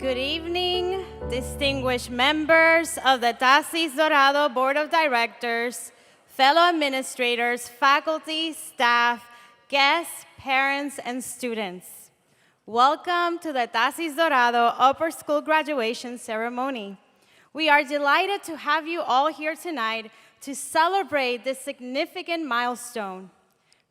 Good evening, distinguished members of the TASIS Dorado Board of Directors, fellow administrators, faculty, staff, guests, parents, and students. Welcome to the TASIS Dorado Upper School Graduation Ceremony. We are delighted to have you all here tonight to celebrate this significant milestone.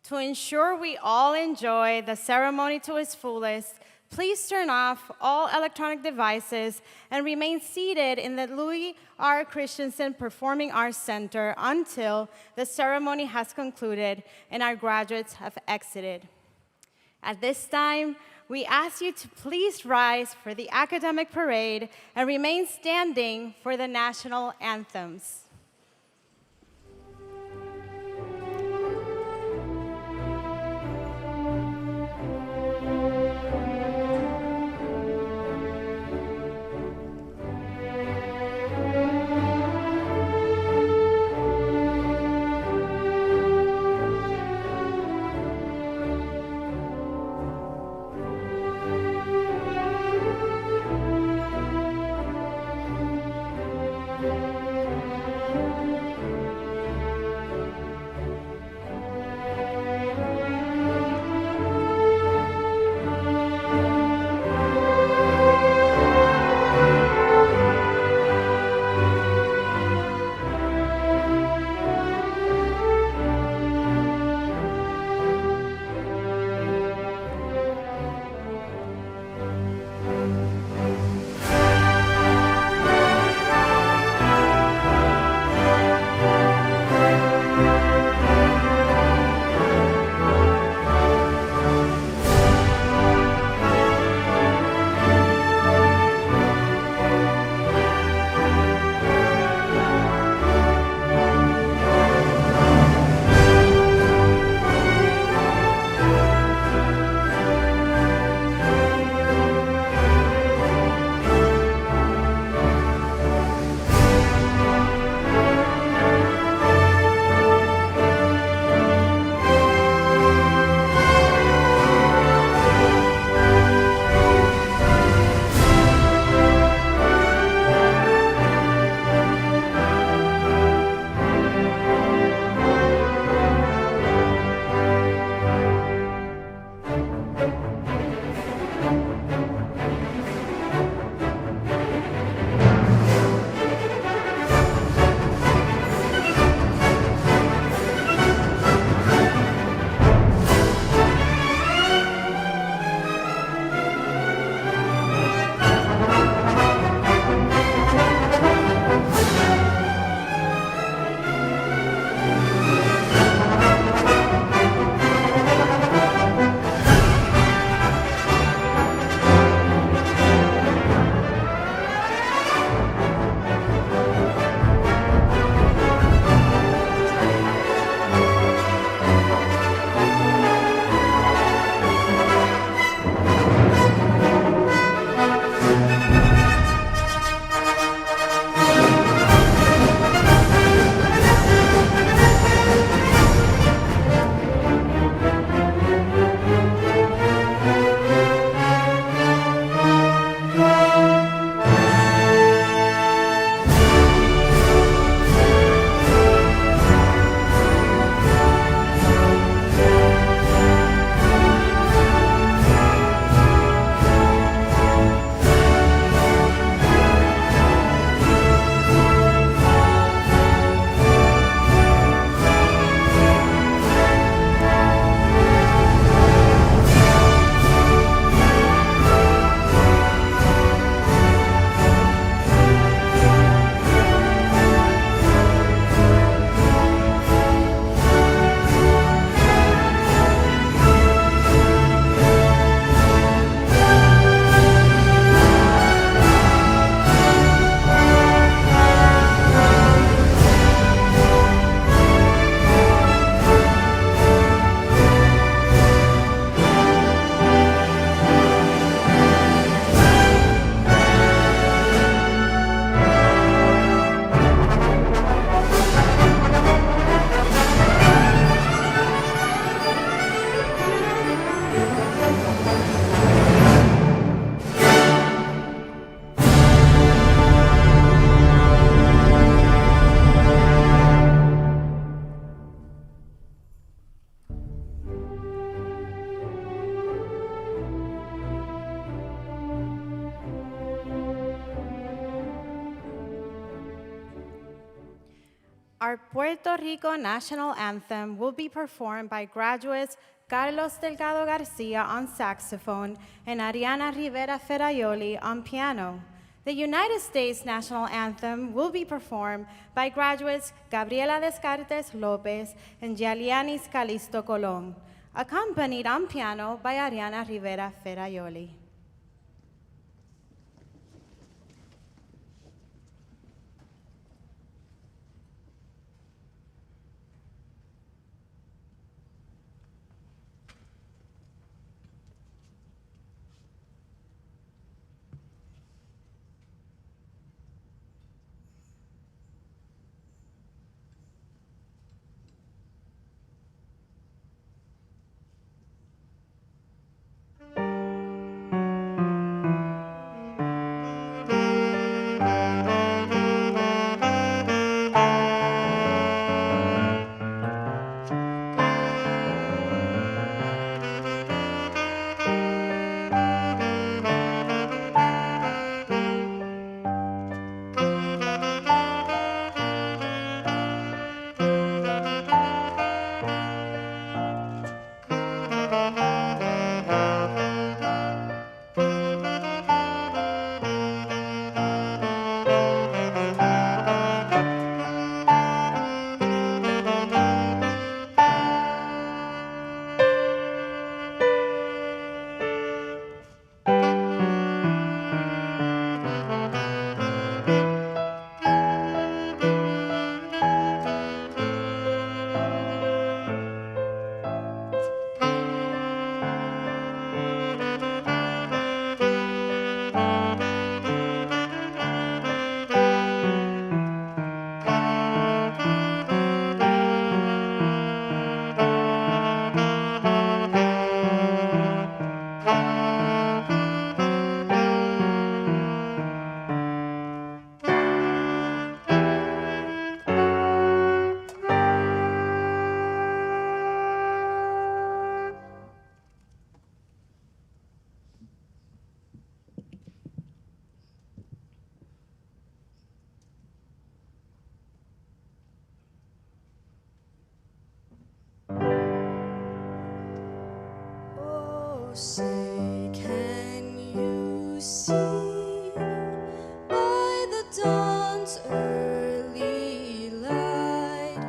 To ensure we all enjoy the ceremony to its fullest, please turn off all electronic devices and remain seated in the Louis R. Christensen Performing Arts Center until the ceremony has concluded and our graduates have exited. At this time, we ask you to please rise for the academic parade and remain standing for the national anthems. Our Puerto Rico national anthem will be performed by graduates Carlos Delgado Garcia on saxophone and Ariana Rivera Ferraioli on piano. The United States national anthem will be performed by graduates Gabriela Descartes Lopez and Gialianis Calisto Colon, accompanied on piano by Ariana Rivera Ferraioli. Say, can you see by the dawn's early light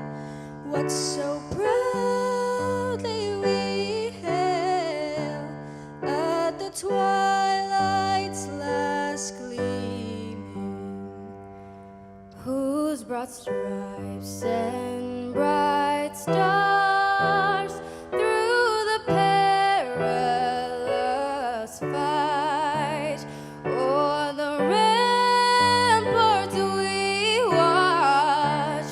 what so proudly we hail at the twilight's last gleaming, whose broad stripes and bright stars through the perilous fight o'er the ramparts we watch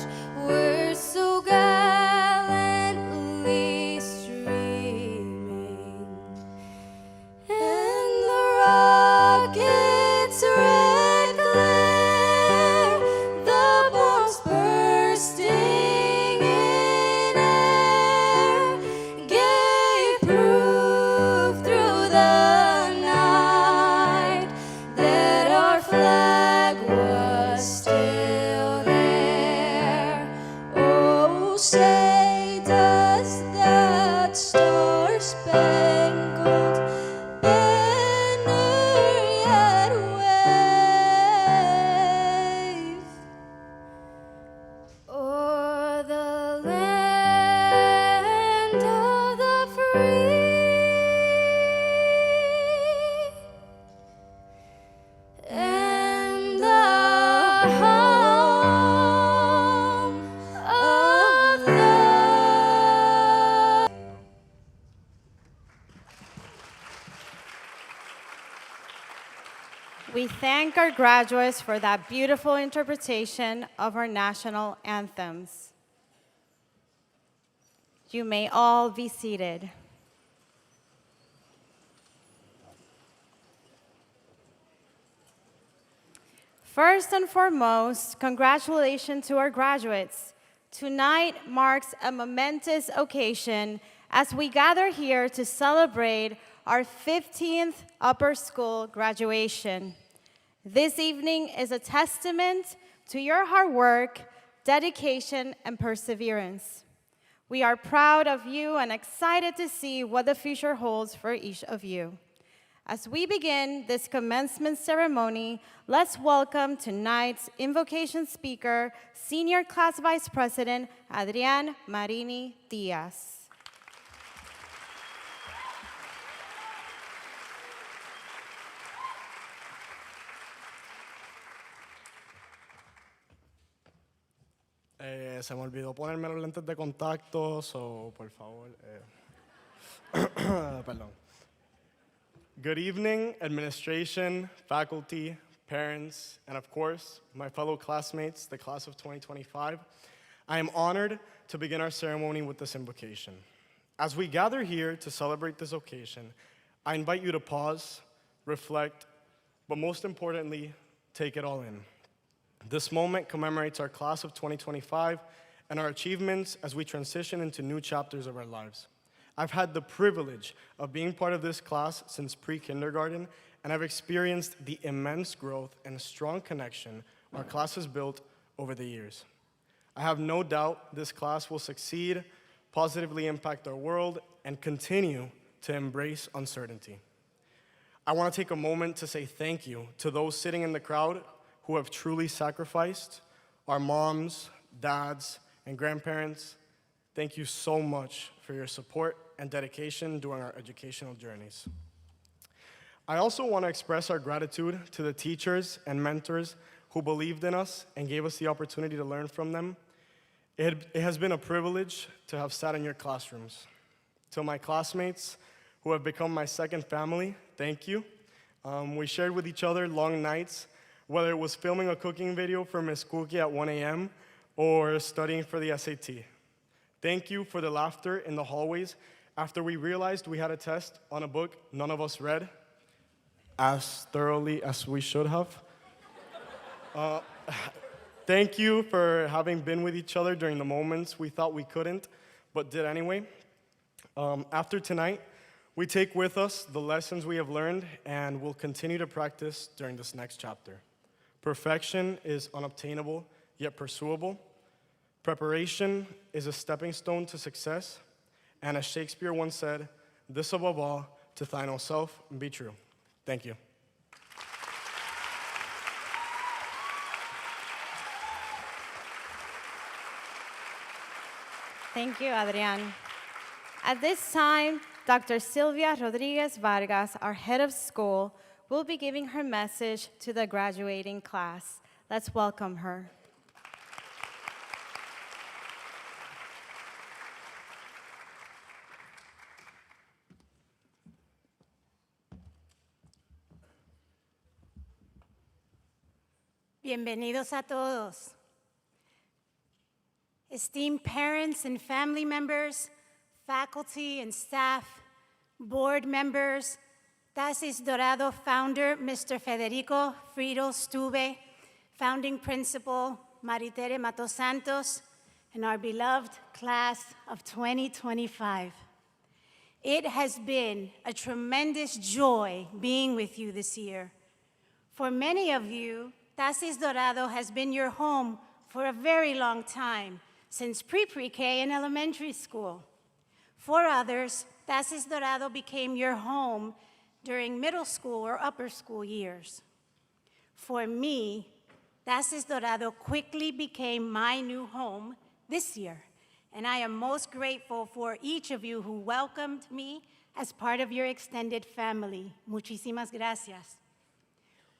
were so gallantly streaming, and the rockets' red glare, the bombs bursting in air, gave proof through the night that our flag was still there. Oh, say does that star-spangled banner yet wave o'er the land of the free and the home of the We thank our graduates for that beautiful interpretation of our national anthems. You may all be seated. First and foremost, congratulations to our graduates. Tonight marks a momentous occasion as we gather here to celebrate our 15th upper school graduation. This evening is a testament to your hard work, dedication, and perseverance. We are proud of you and excited to see what the future holds for each of you. As we begin this commencement ceremony, let's welcome tonight's invocation speaker, Senior Class Vice President Adrián Marini Díaz. Se me olvidó ponerme los lentes de contacto, so por favor. Perdón. Good evening, administration, faculty, parents, and of course, my fellow classmates, the class of 2025. I am honored to begin our ceremony with this invocation. As we gather here to celebrate this occasion, I invite you to pause, reflect, but most importantly, take it all in. This moment commemorates our class of 2025 and our achievements as we transition into new chapters of our lives. I've had the privilege of being part of this class since pre-kindergarten, and I've experienced the immense growth and strong connection our class has built over the years. I have no doubt this class will succeed, positively impact our world, and continue to embrace uncertainty. I want to take a moment to say thank you to those sitting in the crowd who have truly sacrificed, our moms, dads, and grandparents. Thank you so much for your support and dedication during our educational journeys. I also want to express our gratitude to the teachers and mentors who believed in us and gave us the opportunity to learn from them. It has been a privilege to have sat in your classrooms. To my classmates who have become my second family, thank you. We shared with each other long nights, whether it was filming a cooking video for Miss Cookie at 1 a.m. or studying for the SAT. Thank you for the laughter in the hallways after we realized we had a test on a book none of us read as thoroughly as we should have. Thank you for having been with each other during the moments we thought we couldn't, but did anyway. After tonight, we take with us the lessons we have learned and will continue to practice during this next chapter. Perfection is unobtainable, yet pursuable. Preparation is a stepping stone to success. And as Shakespeare once said, this above all, to thine own self be true. Thank you. Thank you, Adrián. At this time, Dr. Silvia Rodriguez Vargas, our head of school, will be giving her message to the graduating class. Let's welcome her. Bienvenidos a todos. Esteemed parents and family members, faculty and staff, board members, TASIS Dorado founder, Mr. Federico Frido Stuve, founding principal, Maritere Matos Santos, and our beloved class of 2025. It has been a tremendous joy being with you this year. For many of you, TASIS Dorado has been your home for a very long time, since pre-K and elementary school. For others, TASIS Dorado became your home during middle school or upper school years. For me, TASIS Dorado quickly became my new home this year, and I am most grateful for each of you who welcomed me as part of your extended family. Muchísimas gracias.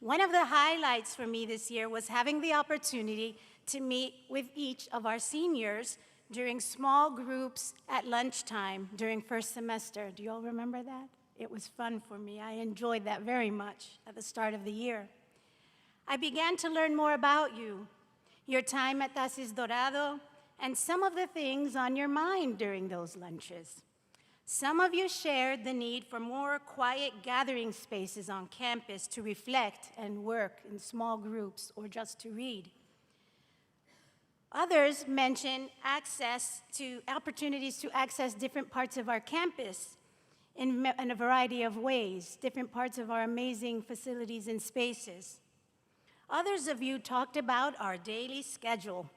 One of the highlights for me this year was having the opportunity to meet with each of our seniors during small groups at lunchtime during first semester. Do you all remember that? It was fun for me. I enjoyed that very much at the start of the year. I began to learn more about you, your time at TASIS Dorado, and some of the things on your mind during those lunches. Some of you shared the need for more quiet gathering spaces on campus to reflect and work in small groups or just to read. Others mentioned opportunities to access different parts of our campus in a variety of ways, different parts of our amazing facilities and spaces. Others of you talked about our daily schedule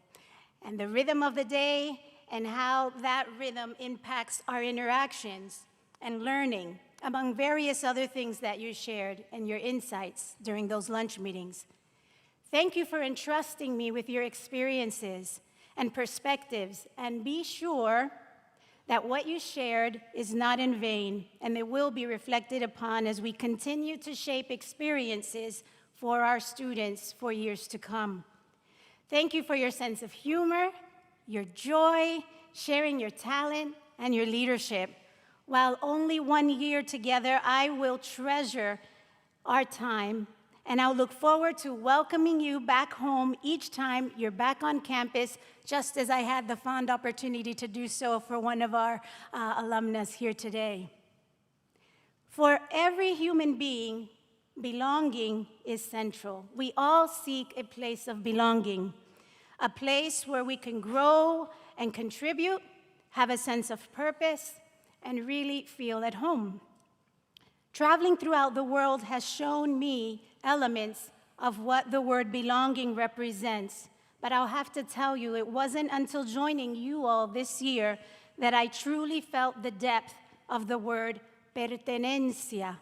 and the rhythm of the day and how that rhythm impacts our interactions and learning, among various other things that you shared and your insights during those lunch meetings. Thank you for entrusting me with your experiences and perspectives, and be sure that what you shared is not in vain, and it will be reflected upon as we continue to shape experiences for our students for years to come. Thank you for your sense of humor, your joy, sharing your talent, and your leadership. While only 1 year together, I will treasure our time, and I'll look forward to welcoming you back home each time you're back on campus, just as I had the fond opportunity to do so for one of our alumnus here today. For every human being, belonging is central. We all seek a place of belonging, a place where we can grow and contribute, have a sense of purpose, and really feel at home. Traveling throughout the world has shown me elements of what the word belonging represents, but I'll have to tell you, it wasn't until joining you all this year that I truly felt the depth of the word pertenencia,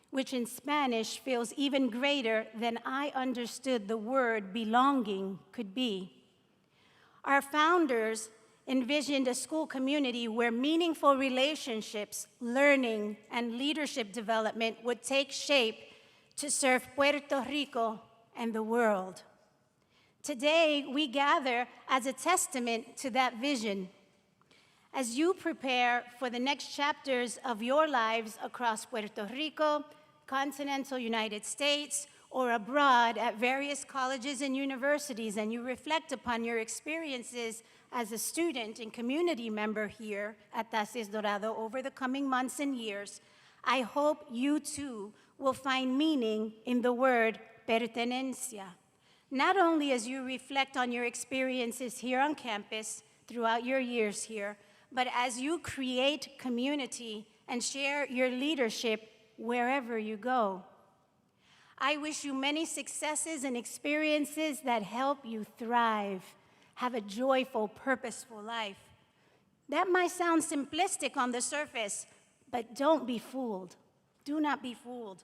which in Spanish feels even greater than I understood the word belonging could be. Our founders envisioned a school community where meaningful relationships, learning, and leadership development would take shape to serve Puerto Rico and the world. Today, we gather as a testament to that vision. As you prepare for the next chapters of your lives across Puerto Rico, continental United States, or abroad at various colleges and universities, and you reflect upon your experiences as a student and community member here at TASIS Dorado over the coming months and years, I hope you too will find meaning in the word pertenencia. Not only as you reflect on your experiences here on campus throughout your years here, but as you create community and share your leadership wherever you go. I wish you many successes and experiences that help you thrive, have a joyful, purposeful life. That might sound simplistic on the surface, but don't be fooled. Do not be fooled.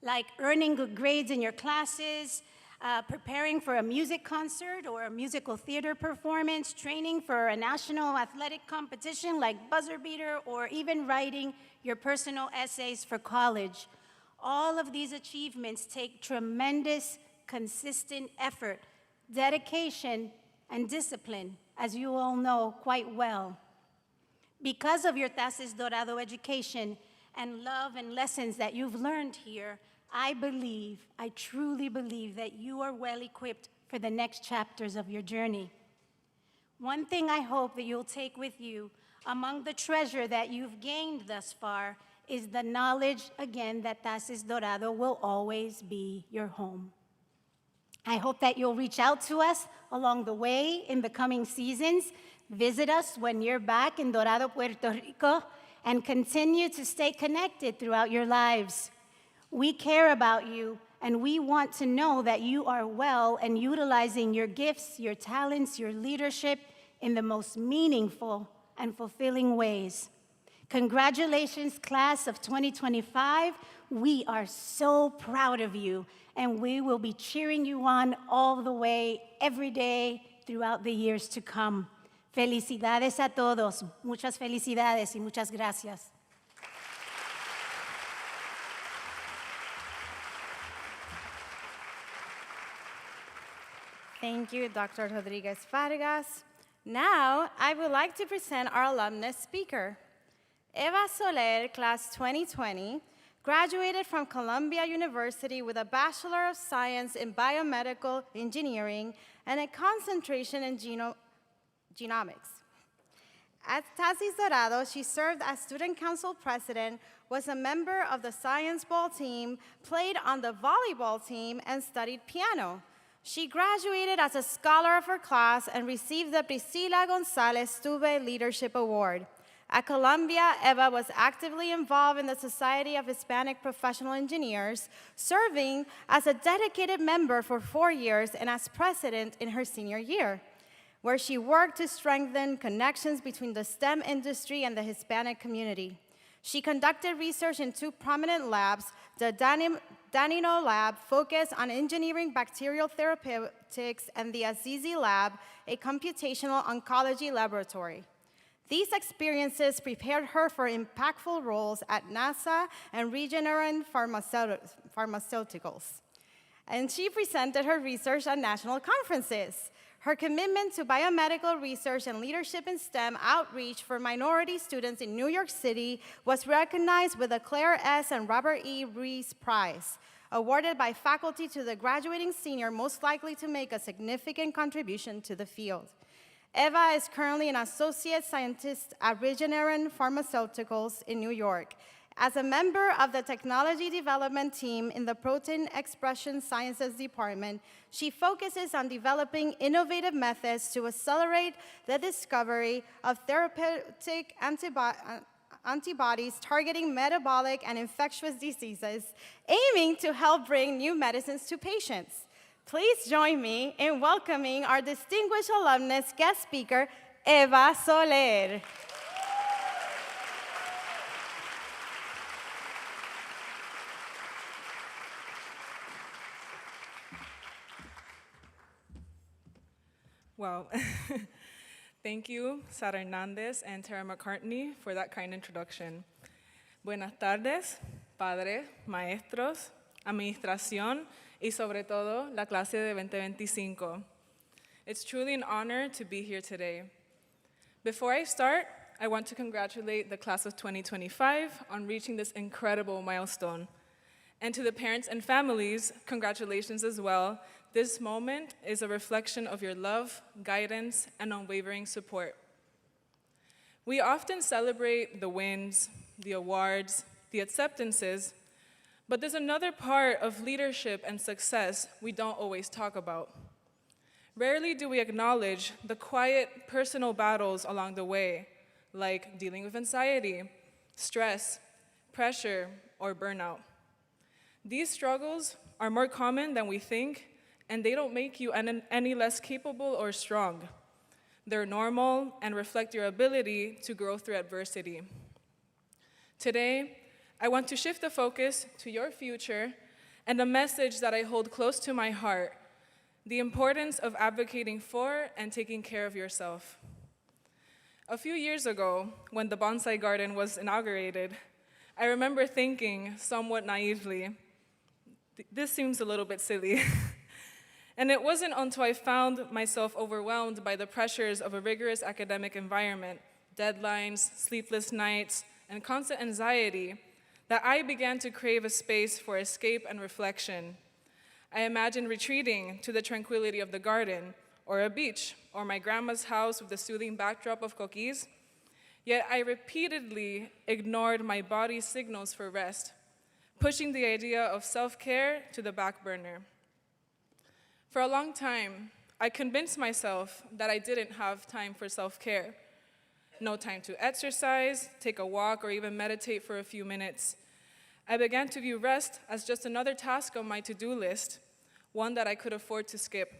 Like earning good grades in your classes, preparing for a music concert or a musical theater performance, training for a national athletic competition like buzzer beater, or even writing your personal essays for college. All of these achievements take tremendous, consistent effort, dedication, and discipline, as you all know quite well. Because of your TASIS Dorado education and love and lessons that you've learned here, I truly believe that you are well equipped for the next chapters of your journey. One thing I hope that you'll take with you among the treasure that you've gained thus far is the knowledge, again, that TASIS Dorado will always be your home. I hope that you'll reach out to us along the way in the coming seasons, visit us when you're back in Dorado, Puerto Rico, and continue to stay connected throughout your lives. We care about you, and we want to know that you are well and utilizing your gifts, your talents, your leadership in the most meaningful and fulfilling ways. Congratulations, class of 2025. We are so proud of you, and we will be cheering you on all the way, every day, throughout the years to come. Felicidades a todos. Muchas felicidades y muchas gracias. Thank you, Dr. Rodriguez Vargas. Now, I would like to present our alumnus speaker. Eva Soler, class 2020, graduated from Columbia University with a Bachelor of Science in Biomedical Engineering and a concentration in genomics. At TASIS Dorado, she served as student council president, was a member of the science ball team, played on the volleyball team, and studied piano. She graduated as a scholar of her class and received the Priscila González Tuve Leadership Award. At Columbia, Eva was actively involved in the Society of Hispanic Professional Engineers, serving as a dedicated member for 4 years and as president in her senior year. where she worked to strengthen connections between the STEM industry and the Hispanic community. She conducted research in two prominent labs. The Danino Lab focused on engineering bacterial therapeutics, and the Azizi Lab, a computational oncology laboratory. These experiences prepared her for impactful roles at NASA and Regeneron Pharmaceuticals. And she presented her research at national conferences. Her commitment to biomedical research and leadership in STEM outreach for minority students in New York City was recognized with the Claire S. and Robert E. Rees Prize, awarded by faculty to the graduating senior most likely to make a significant contribution to the field. Eva is currently an associate scientist at Regeneron Pharmaceuticals in New York. As a member of the technology development team in the Protein Expression Sciences Department, she focuses on developing innovative methods to accelerate the discovery of therapeutic antibodies targeting metabolic and infectious diseases, aiming to help bring new medicines to patients. Please join me in welcoming our distinguished alumnus guest speaker, Eva Soler. Wow. Thank you, Sara Hernandez and Tara McCartney, for that kind introduction. Buenas tardes, padres, maestros, administración, y sobre todo, la clase de 2025. It's truly an honor to be here today. Before I start, I want to congratulate the class of 2025 on reaching this incredible milestone. And to the parents and families, congratulations as well. This moment is a reflection of your love, guidance, and unwavering support. We often celebrate the wins, the awards, the acceptances, but there's another part of leadership and success we don't always talk about. Rarely do we acknowledge the quiet personal battles along the way, like dealing with anxiety, stress, pressure, or burnout. These struggles are more common than we think, and they don't make you any less capable or strong. They're normal and reflect your ability to grow through adversity. Today, I want to shift the focus to your future and a message that I hold close to my heart: the importance of advocating for and taking care of yourself. A few years ago, when the bonsai garden was inaugurated, I remember thinking somewhat naively, this seems a little bit silly. And it wasn't until I found myself overwhelmed by the pressures of a rigorous academic environment, deadlines, sleepless nights, and constant anxiety, that I began to crave a space for escape and reflection. I imagined retreating to the tranquility of the garden, or a beach, or my grandma's house with the soothing backdrop of cookies. Yet I repeatedly ignored my body's signals for rest, pushing the idea of self-care to the back burner. For a long time, I convinced myself that I didn't have time for self-care. No time to exercise, take a walk, or even meditate for a few minutes. I began to view rest as just another task on my to-do list, one that I could afford to skip.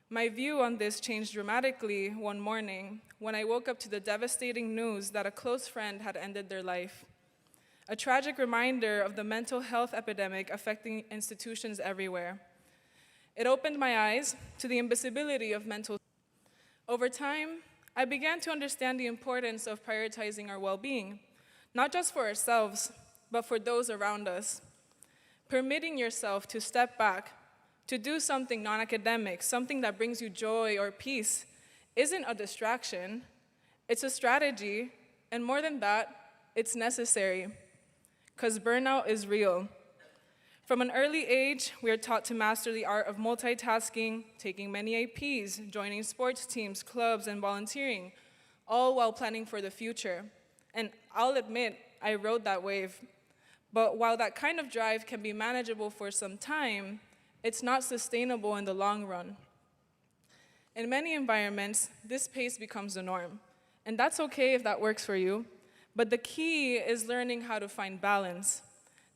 My view on this changed dramatically one morning when I woke up to the devastating news that a close friend had ended their life. A tragic reminder of the mental health epidemic affecting institutions everywhere. It opened my eyes to the invisibility of mental health. Over time, I began to understand the importance of prioritizing our well-being, not just for ourselves, but for those around us. Permitting yourself to step back, to do something non-academic, something that brings you joy or peace, isn't a distraction. It's a strategy, and more than that, it's necessary, because burnout is real. From an early age, we are taught to master the art of multitasking, taking many APs, joining sports teams, clubs, and volunteering, all while planning for the future. And I'll admit, I rode that wave. But while that kind of drive can be manageable for some time, it's not sustainable in the long run. In many environments, this pace becomes the norm. And that's okay if that works for you. But the key is learning how to find balance.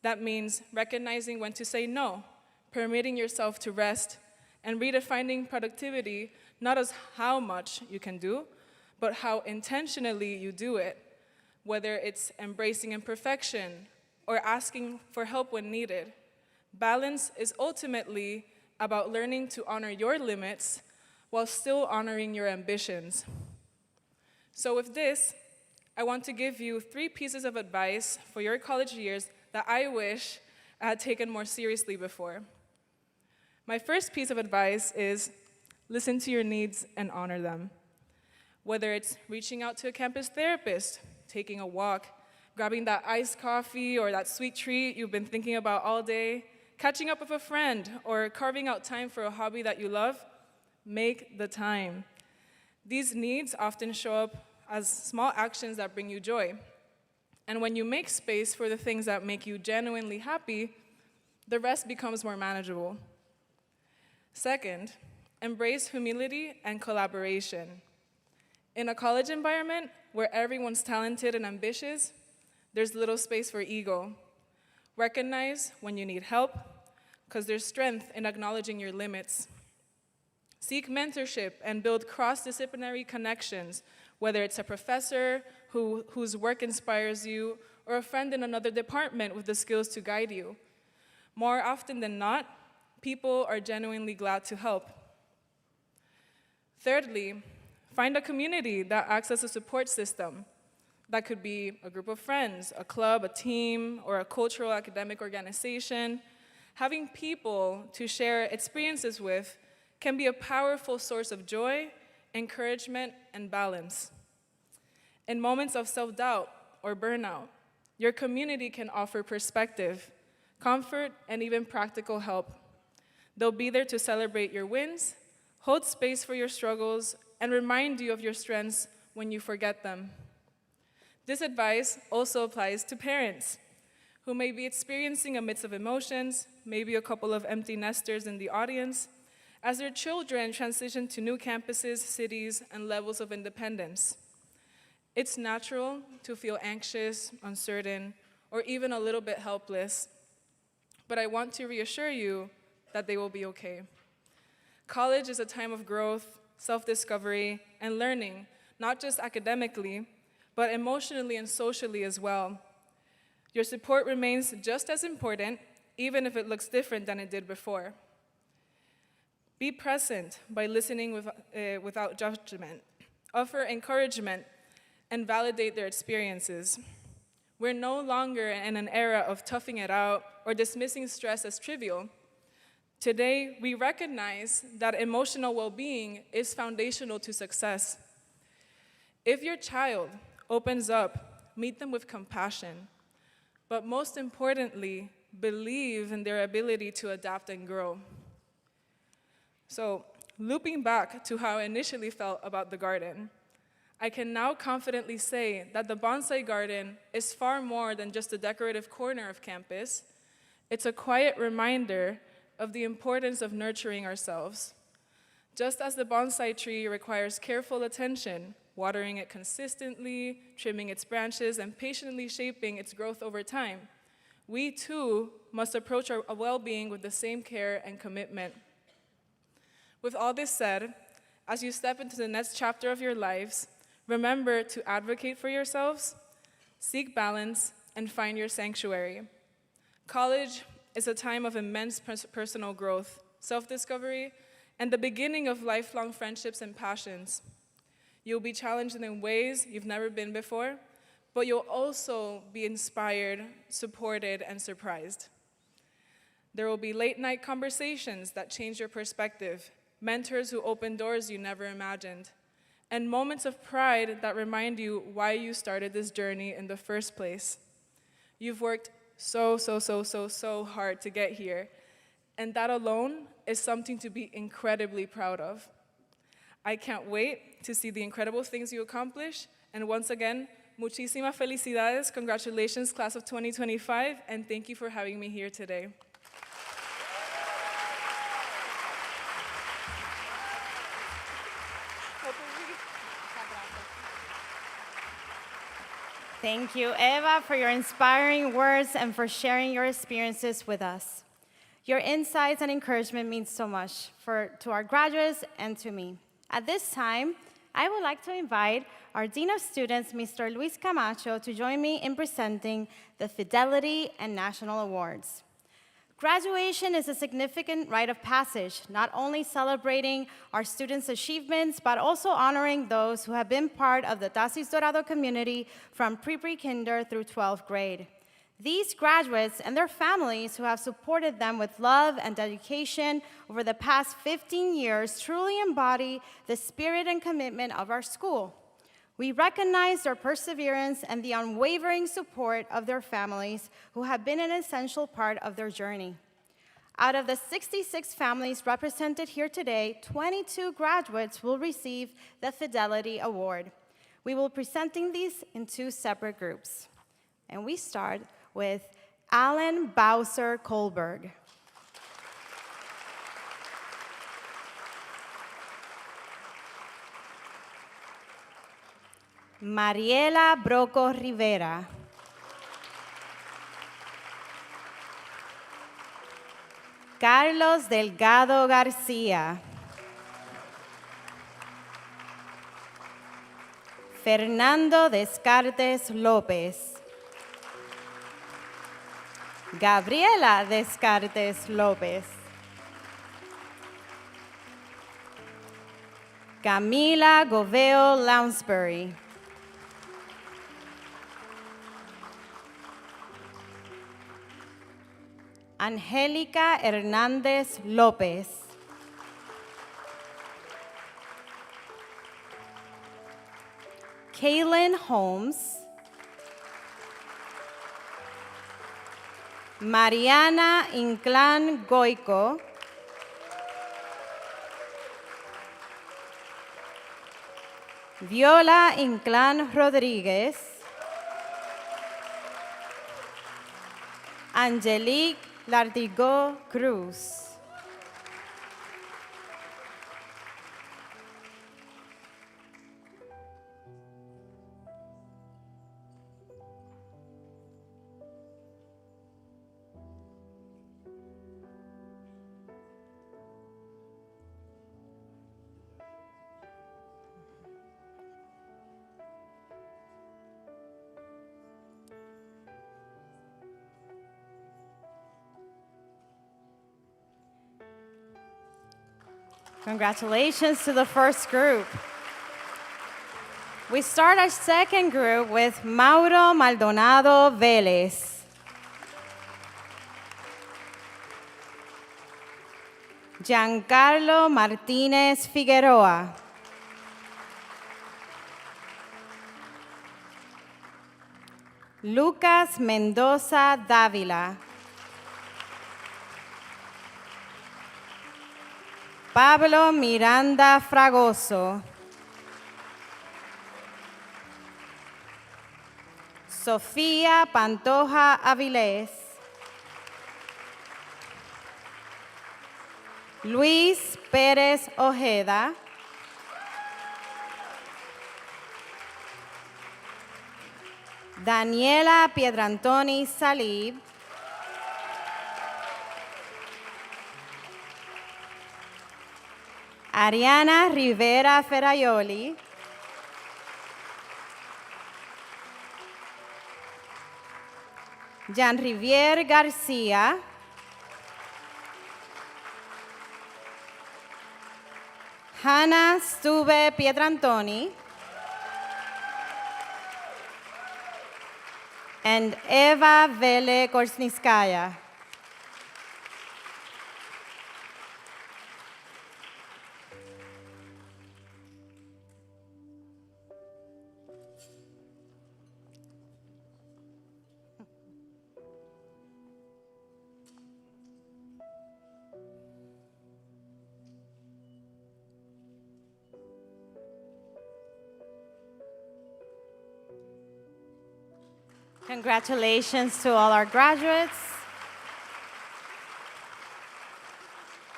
That means recognizing when to say no, permitting yourself to rest, and redefining productivity not as how much you can do, but how intentionally you do it, whether it's embracing imperfection or asking for help when needed. Balance is ultimately about learning to honor your limits while still honoring your ambitions. So with this, I want to give you 3 pieces of advice for your college years that I wish I had taken more seriously before. My first piece of advice is listen to your needs and honor them. Whether it's reaching out to a campus therapist, taking a walk, grabbing that iced coffee or that sweet treat you've been thinking about all day, catching up with a friend, or carving out time for a hobby that you love, make the time. These needs often show up as small actions that bring you joy. And when you make space for the things that make you genuinely happy, the rest becomes more manageable. Second, embrace humility and collaboration. In a college environment where everyone's talented and ambitious, there's little space for ego. Recognize when you need help, because there's strength in acknowledging your limits. Seek mentorship and build cross-disciplinary connections, whether it's a professor whose work inspires you, or a friend in another department with the skills to guide you. More often than not, people are genuinely glad to help. Thirdly, find a community that acts as a support system. That could be a group of friends, a club, a team, or a cultural academic organization. Having people to share experiences with can be a powerful source of joy, encouragement, and balance. In moments of self-doubt or burnout, your community can offer perspective, comfort, and even practical help. They'll be there to celebrate your wins, hold space for your struggles, and remind you of your strengths when you forget them. This advice also applies to parents who may be experiencing a mix of emotions, maybe a couple of empty nesters in the audience, as their children transition to new campuses, cities, and levels of independence. It's natural to feel anxious, uncertain, or even a little bit helpless, but I want to reassure you that they will be okay. College is a time of growth, self-discovery, and learning, not just academically, but emotionally and socially as well. Your support remains just as important, even if it looks different than it did before. Be present by listening without judgment. Offer encouragement and validate their experiences. We're no longer in an era of toughing it out or dismissing stress as trivial. Today, we recognize that emotional well-being is foundational to success. If your child opens up, meet them with compassion, but most importantly, believe in their ability to adapt and grow. So, looping back to how I initially felt about the garden, I can now confidently say that the bonsai garden is far more than just a decorative corner of campus. It's a quiet reminder of the importance of nurturing ourselves. Just as the bonsai tree requires careful attention, watering it consistently, trimming its branches, and patiently shaping its growth over time, we too must approach our well-being with the same care and commitment. With all this said, as you step into the next chapter of your lives, remember to advocate for yourselves, seek balance, and find your sanctuary. College is a time of immense personal growth, self-discovery, and the beginning of lifelong friendships and passions. You'll be challenged in ways you've never been before, but you'll also be inspired, supported, and surprised. There will be late-night conversations that change your perspective, mentors who open doors you never imagined, and moments of pride that remind you why you started this journey in the first place. You've worked so hard to get here, and that alone is something to be incredibly proud of. I can't wait to see the incredible things you accomplish, and once again, muchísimas felicidades, congratulations, class of 2025, and thank you for having me here today. Thank you, Eva, for your inspiring words and for sharing your experiences with us. Your insights and encouragement mean so much to our graduates and to me. At this time, I would like to invite our Dean of Students, Mr. Luis Camacho, to join me in presenting the Fidelity and National Awards. Graduation is a significant rite of passage, not only celebrating our students' achievements, but also honoring those who have been part of the TASIS Dorado community from pre-kinder through 12th grade. These graduates and their families who have supported them with love and dedication over the past 15 years truly embody the spirit and commitment of our school. We recognize their perseverance and the unwavering support of their families who have been an essential part of their journey. Out of the 66 families represented here today, 22 graduates will receive the Fidelity Award. We will be presenting these in 2 separate groups. And we start with Alan Bowser Kohlberg. Mariela Broco Rivera. Carlos Delgado García. Fernando Descartes López. Gabriela Descartes López. Camila Goveo Lounsbury. Angélica Hernández López. Kaylin Holmes. Mariana Inclán Goico. Viola Inclán Rodríguez. Angelique Lartigo Cruz. Congratulations to the first group. We start our second group with Mauro Maldonado Vélez. Giancarlo Martínez Figueroa. Lucas Mendoza Dávila. Pablo Miranda Fragoso. Sofía Pantoja Avilés. Luis Pérez Ojeda. Daniela Piedrantoni Salib. Ariana Rivera Ferraioli. Jean Rivier García. Hannah Stube Piedrantoni. And Eva Vele Korsniskaya. Congratulations to all our graduates.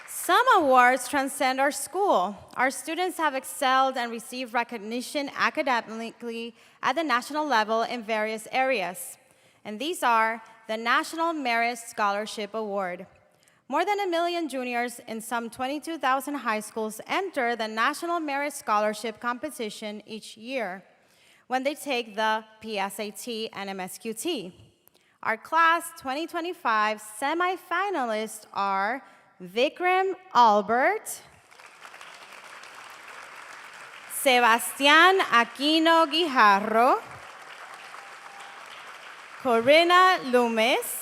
Some awards transcend our school. Our students have excelled and received recognition academically at the national level in various areas. And these are the National Merit Scholarship Award. More than 1 million juniors in some 22,000 high schools enter the National Merit Scholarship Competition each year when they take the PSAT and MSQT. Our class 2025 semifinalists are Vikram Albert, Sebastián Aquino Guijarro, Corinna Loomis,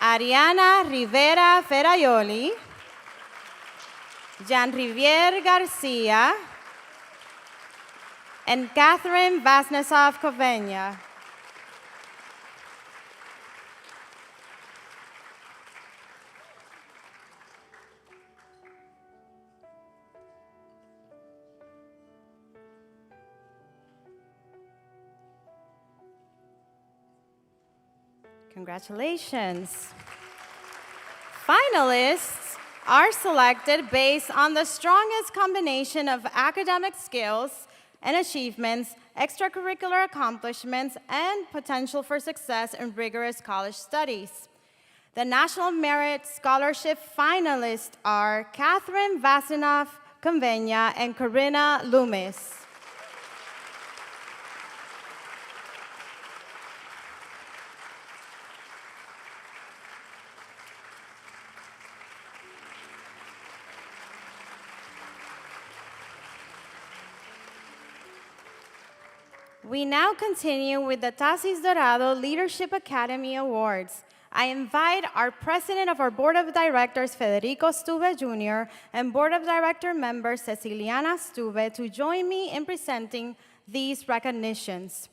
Ariana Rivera Ferraioli, Jan Rivier Garcia, and Catherine Vasnesov Kovenya. Congratulations. Finalists are selected based on the strongest combination of academic skills and achievements, extracurricular accomplishments, and potential for success in rigorous college studies. The National Merit Scholarship finalists are Catherine Vasinov Convenia and Corinna Loomis. We now continue with the TASIS Dorado Leadership Academy Awards. I invite our President of our Board of Directors, Federico Stube Jr., and Board of Director member, Ceciliana Stube, to join me in presenting these recognitions.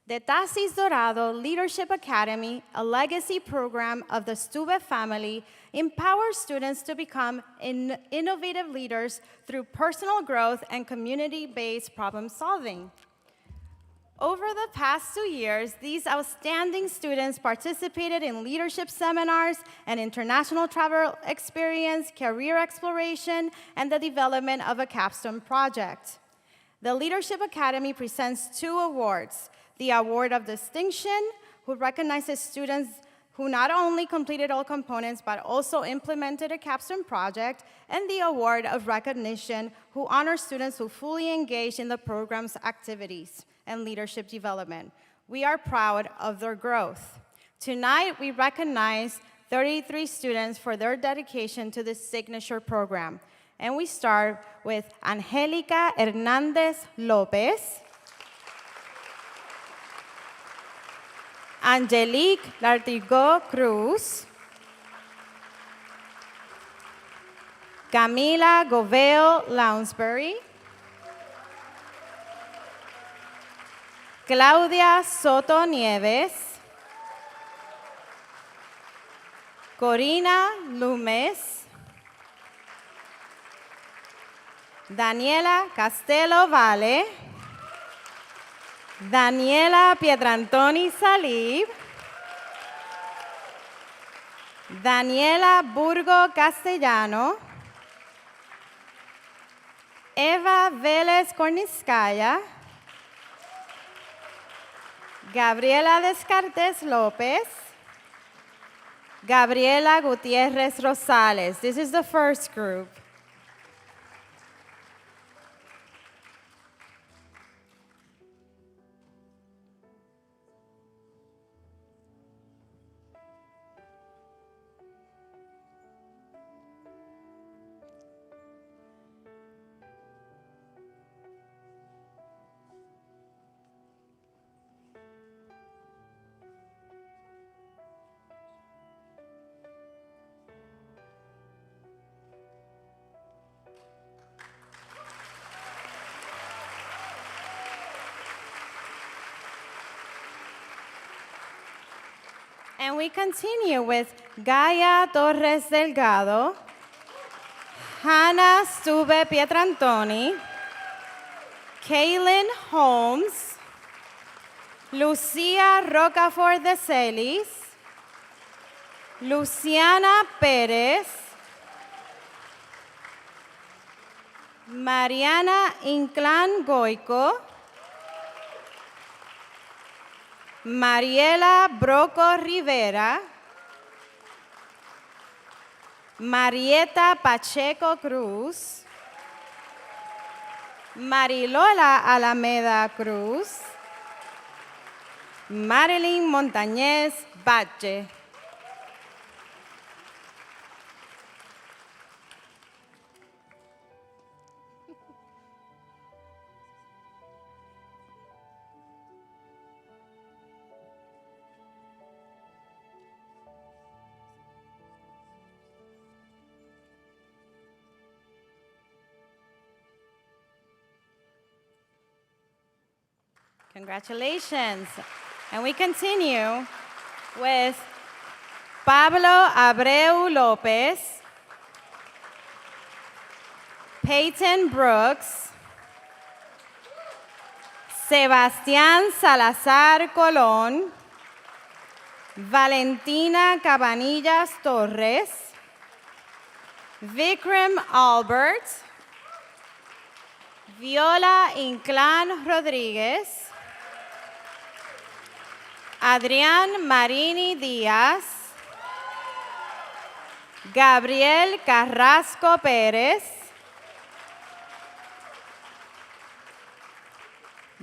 The TASIS Dorado Leadership Academy, a legacy program of the Stube family, empowers students to become innovative leaders through personal growth and community-based problem solving. Over the past 2 years, these outstanding students participated in leadership seminars and international travel experience, career exploration, and the development of a capstone project. The Leadership Academy presents 2 awards: the Award of Distinction, who recognizes students who not only completed all components but also implemented a capstone project, and the Award of Recognition, who honors students who fully engage in the program's activities and leadership development. We are proud of their growth. Tonight, we recognize 33 students for their dedication to this signature program. And we start with Angelica Hernandez Lopez, Angelique Lartigo Cruz, Camila Goveo Lounsbury, Claudia Soto Nieves, Corina Loomis, Daniela Castelo Valle, Daniela Pietrantoni Salib, Daniela Burgo Castellano, Eva Vélez Corniscaya, Gabriela Descartes López, Gabriela Gutierrez Rosales. This is the first group. And we continue with Gaia Torres Delgado, Hannah Stube Pietrantoni, Kaylin Holmes, Lucia Rocafort de Celis, Luciana Pérez, Mariana Inclán Goico, Mariela Broco Rivera, Marieta Pacheco Cruz, Marilola Alameda Cruz, Marilyn Montañez Bache. Congratulations. And we continue with Pablo Abreu Lopez, Peyton Brooks, Sebastián Salazar Colón, Valentina Cabanillas Torres, Vikram Albert, Viola Inclán Rodríguez, Adrián Marini Díaz, Gabriel Carrasco Pérez,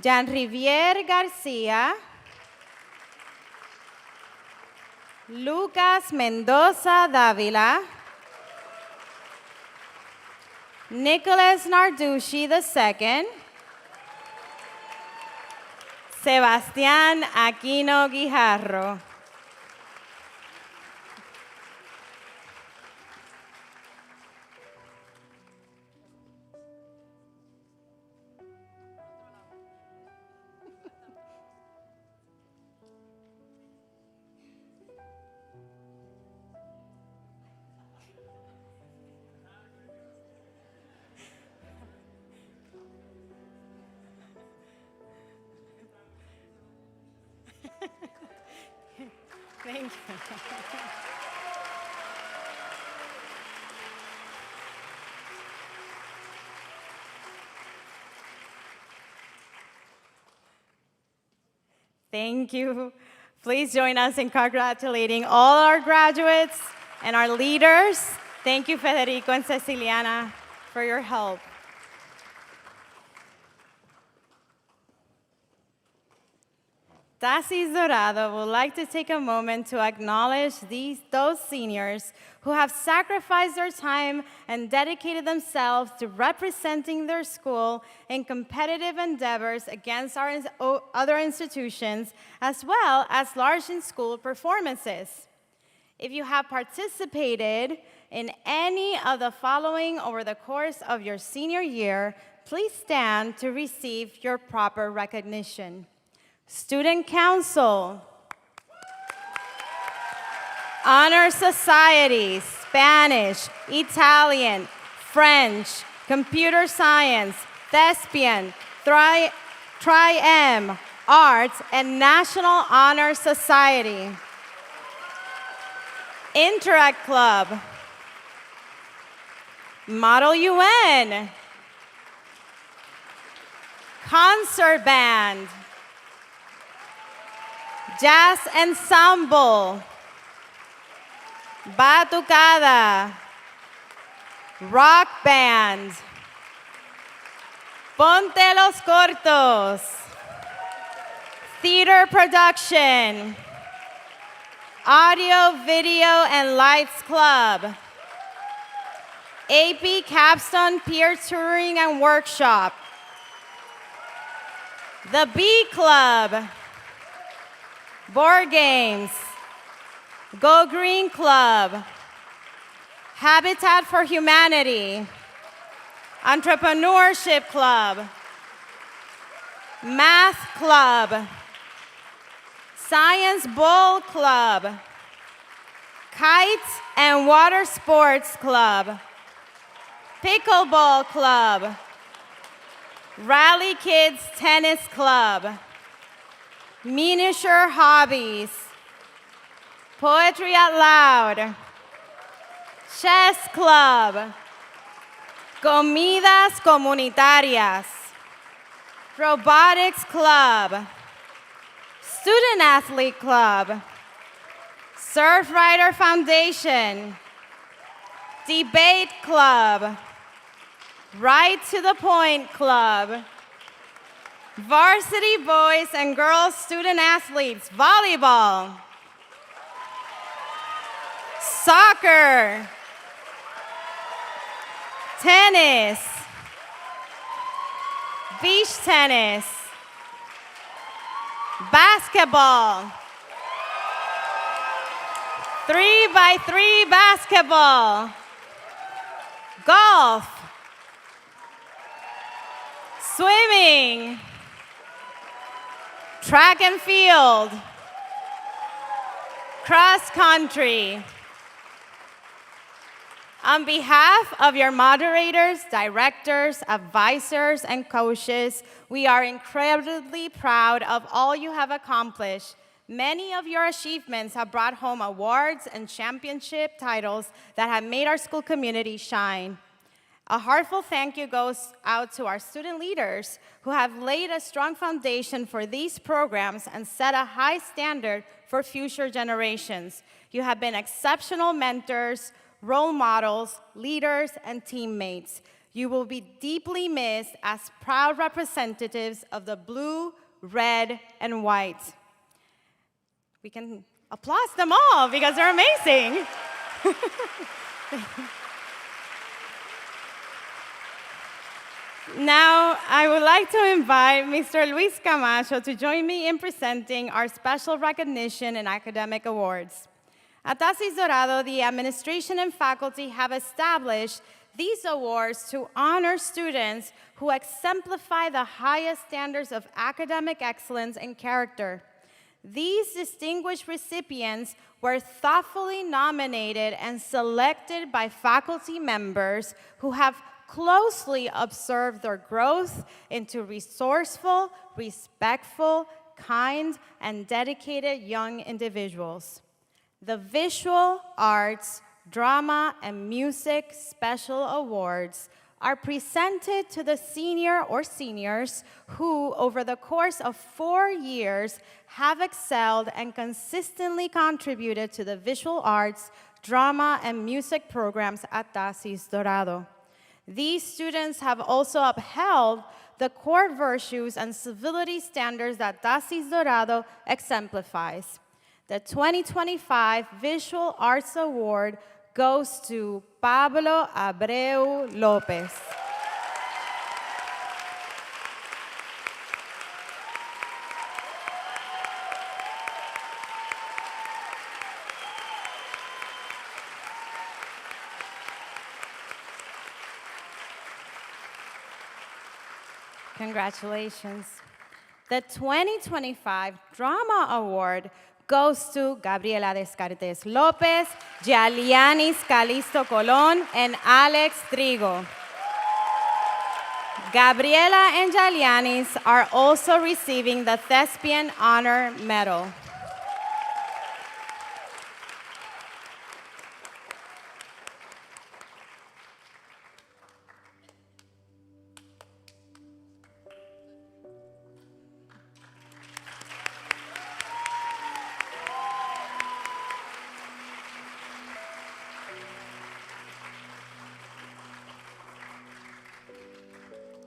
Jean Rivier García, Lucas Mendoza Dávila, Nicholas Narducci II, Sebastián Aquino Guijarro. Thank you. Thank you. Please join us in congratulating all our graduates and our leaders. Thank you, Federico and Ceciliana, for your help. TASIS Dorado would like to take a moment to acknowledge those seniors who have sacrificed their time and dedicated themselves to representing their school in competitive endeavors against our other institutions, as well as large in-school performances. If you have participated in any of the following over the course of your senior year, please stand to receive your proper recognition. Student Council, Honor Society, Spanish, Italian, French, Computer Science, Thespian, Tri-M, Arts, and National Honor Society. Interact Club, Model UN, Concert Band, Jazz Ensemble, Batucada, Rock Band, Ponte los Cortos, Theater Production, Audio, Video, and Lights Club, AP Capstone Peer Touring and Workshop, the B Club, Board Games, Go Green Club, Habitat for Humanity, Entrepreneurship Club, Math Club, Science Bowl Club, Kite and Water Sports Club, Pickleball Club, Rally Kids Tennis Club, Miniature Hobbies, Poetry Out Loud, Chess Club, Comidas Comunitarias, Robotics Club, Student Athlete Club, Surfrider Foundation, Debate Club. Right to the Point Club. Varsity Boys and Girls Student Athletes, Volleyball. Soccer. Tennis. Beach tennis. Basketball. 3x3 basketball. Golf. Swimming. Track and field. Cross country. On behalf of your moderators, directors, advisors, and coaches, we are incredibly proud of all you have accomplished. Many of your achievements have brought home awards and championship titles that have made our school community shine. A heartfelt thank you goes out to our student leaders who have laid a strong foundation for these programs and set a high standard for future generations. You have been exceptional mentors, role models, leaders, and teammates. You will be deeply missed as proud representatives of the blue, red, and white. We can applaud them all because they're amazing. Now, I would like to invite Mr. Luis Camacho to join me in presenting our special recognition and academic awards. At TASIS Dorado, the administration and faculty have established these awards to honor students who exemplify the highest standards of academic excellence and character. These distinguished recipients were thoughtfully nominated and selected by faculty members who have closely observed their growth into resourceful, respectful, kind, and dedicated young individuals. The Visual Arts, Drama, and Music Special Awards are presented to the senior or seniors who, over the course of 4 years, have excelled and consistently contributed to the visual arts, drama, and music programs at TASIS Dorado. These students have also upheld the core virtues and civility standards that TASIS Dorado exemplifies. The 2025 Visual Arts Award goes to Pablo Abreu Lopez. Congratulations. The 2025 Drama Award goes to Gabriela Descartes Lopez, Yalianis Calisto Colón, and Alex Trigo. Gabriela and Yalianis are also receiving the Thespian Honor Medal.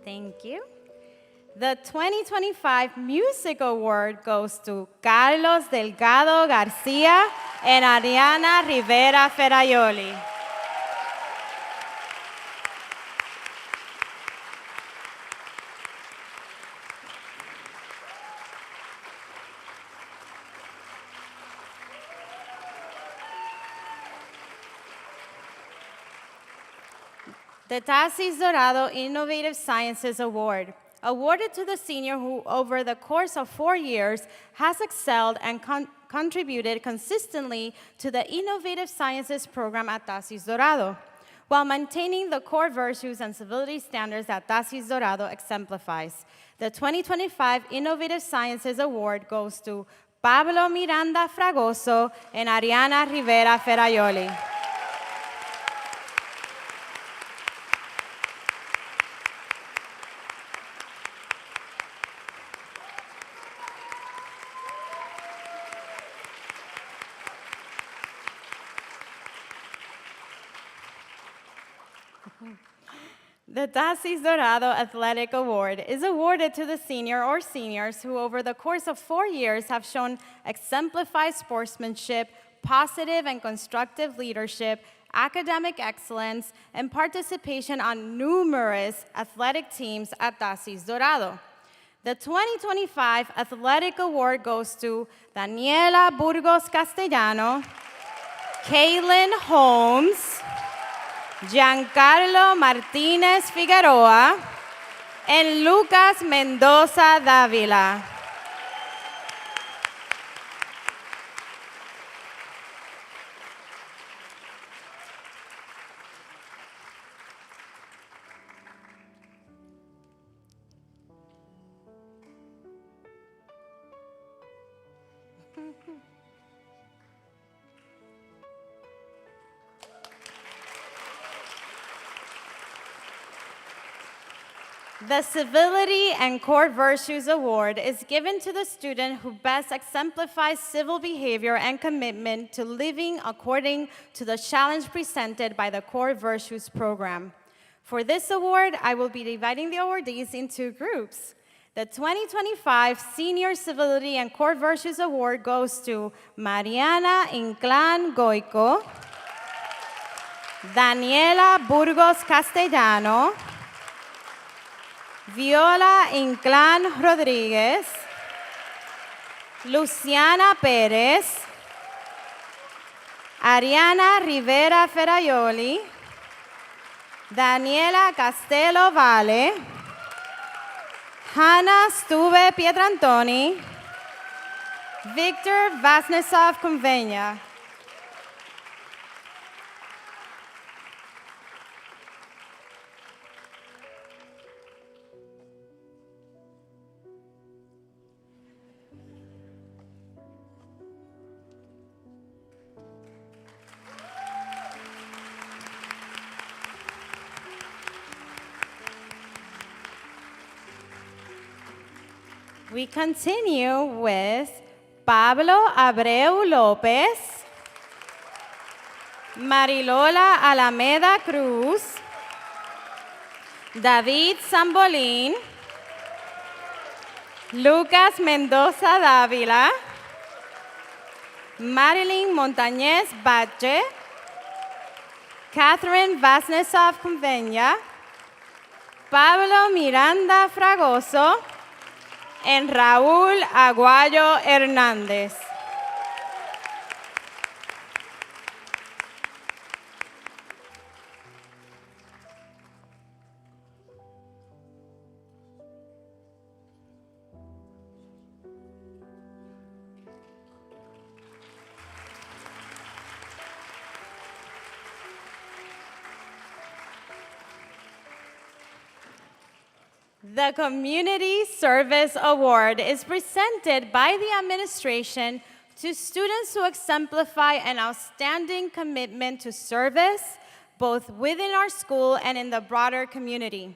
Thank you. The 2025 Music Award goes to Carlos Delgado Garcia and Ariana Rivera Ferraioli. The TASIS Dorado Innovative Sciences Award, awarded to the senior who, over the course of 4 years, has excelled and contributed consistently to the Innovative Sciences program at TASIS Dorado, while maintaining the core virtues and civility standards that TASIS Dorado exemplifies. The 2025 Innovative Sciences Award goes to Pablo Miranda Fragoso and Ariana Rivera Ferraioli. The TASIS Dorado Athletic Award is awarded to the senior or seniors who over the course of 4 years have shown exemplified sportsmanship, positive and constructive leadership, academic excellence, and participation on numerous athletic teams at TASIS Dorado. The 2025 Athletic Award goes to Daniela Burgos Castellano, Kaylin Holmes, Giancarlo Martinez Figueroa, and Lucas Mendoza Davila. The Civility and Core Virtues Award is given to the student who best exemplifies civil behavior and commitment to living according to the challenge presented by the Core Virtues program. For this award, I will be dividing the awardees into groups. The 2025 Senior Civility and Core Virtues Award goes to Mariana Inclán Goico, Daniela Burgos Castellano, Viola Inclán Rodríguez, Luciana Pérez, Ariana Rivera Ferraioli, Daniela Castelo Vale, Hanna Stuve Pietrantoni, Victor Vasnesov Convenia. We continue with Pablo Abreu López, Marilola Alameda Cruz, David Sambolín, Lucas Mendoza Dávila, Marilyn Montañez Bache, Catherine Vasnesov Convenia, Pablo Miranda Fragoso, and Raúl Aguayo Hernández. The Community Service Award is presented by the administration to students who exemplify an outstanding commitment to service, both within our school and in the broader community.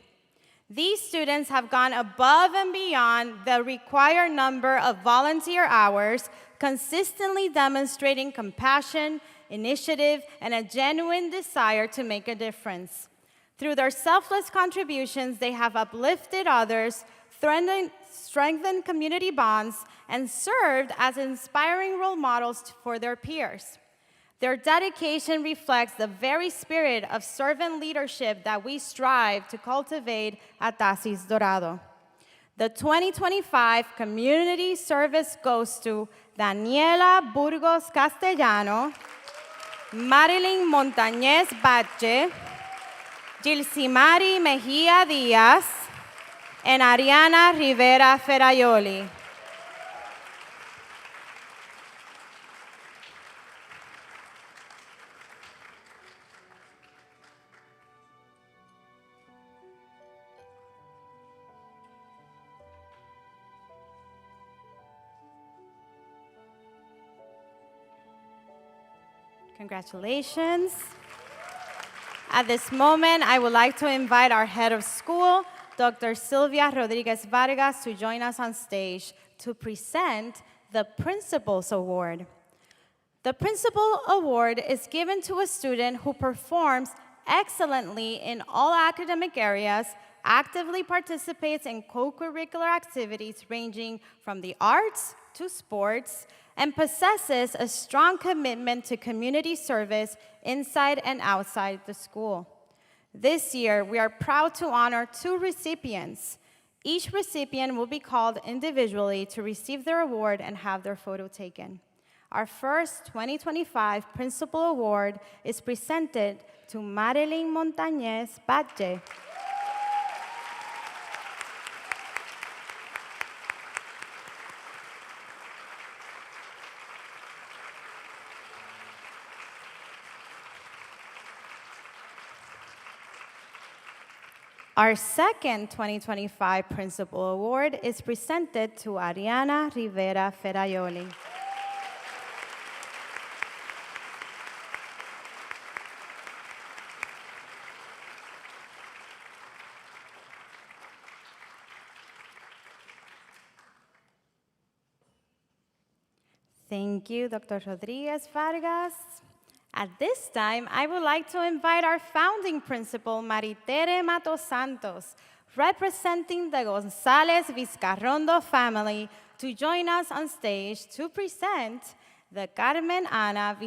These students have gone above and beyond the required number of volunteer hours, consistently demonstrating compassion, initiative, and a genuine desire to make a difference. Through their selfless contributions, they have uplifted others, strengthened community bonds, and served as inspiring role models for their peers. Their dedication reflects the very spirit of servant leadership that we strive to cultivate at TASIS Dorado. The 2025 Community Service goes to Daniela Burgos Castellano, Marilyn Montañez Bache, Gilsimari Mejia Díaz, and Ariana Rivera Ferraioli. Congratulations. At this moment, I would like to invite our head of school, Dr. Sylvia Rodriguez Vargas, to join us on stage to present the Principal's Award. The Principal Award is given to a student who performs excellently in all academic areas, actively participates in co-curricular activities ranging from the arts to sports, and possesses a strong commitment to community service inside and outside the school. This year, we are proud to honor 2 recipients. Each recipient will be called individually to receive their award and have their photo taken. Our first 2025 Principal Award is presented to Marilyn Montañez Badge. Our second 2025 Principal Award is presented to Ariana Rivera Ferraioli. Thank you, Dr. Rodriguez Vargas. At this time, I would like to invite our founding principal, Maritere Matos Santos, representing the Gonzalez Vizcarrondo family, to join us on stage to present the Carmen Ana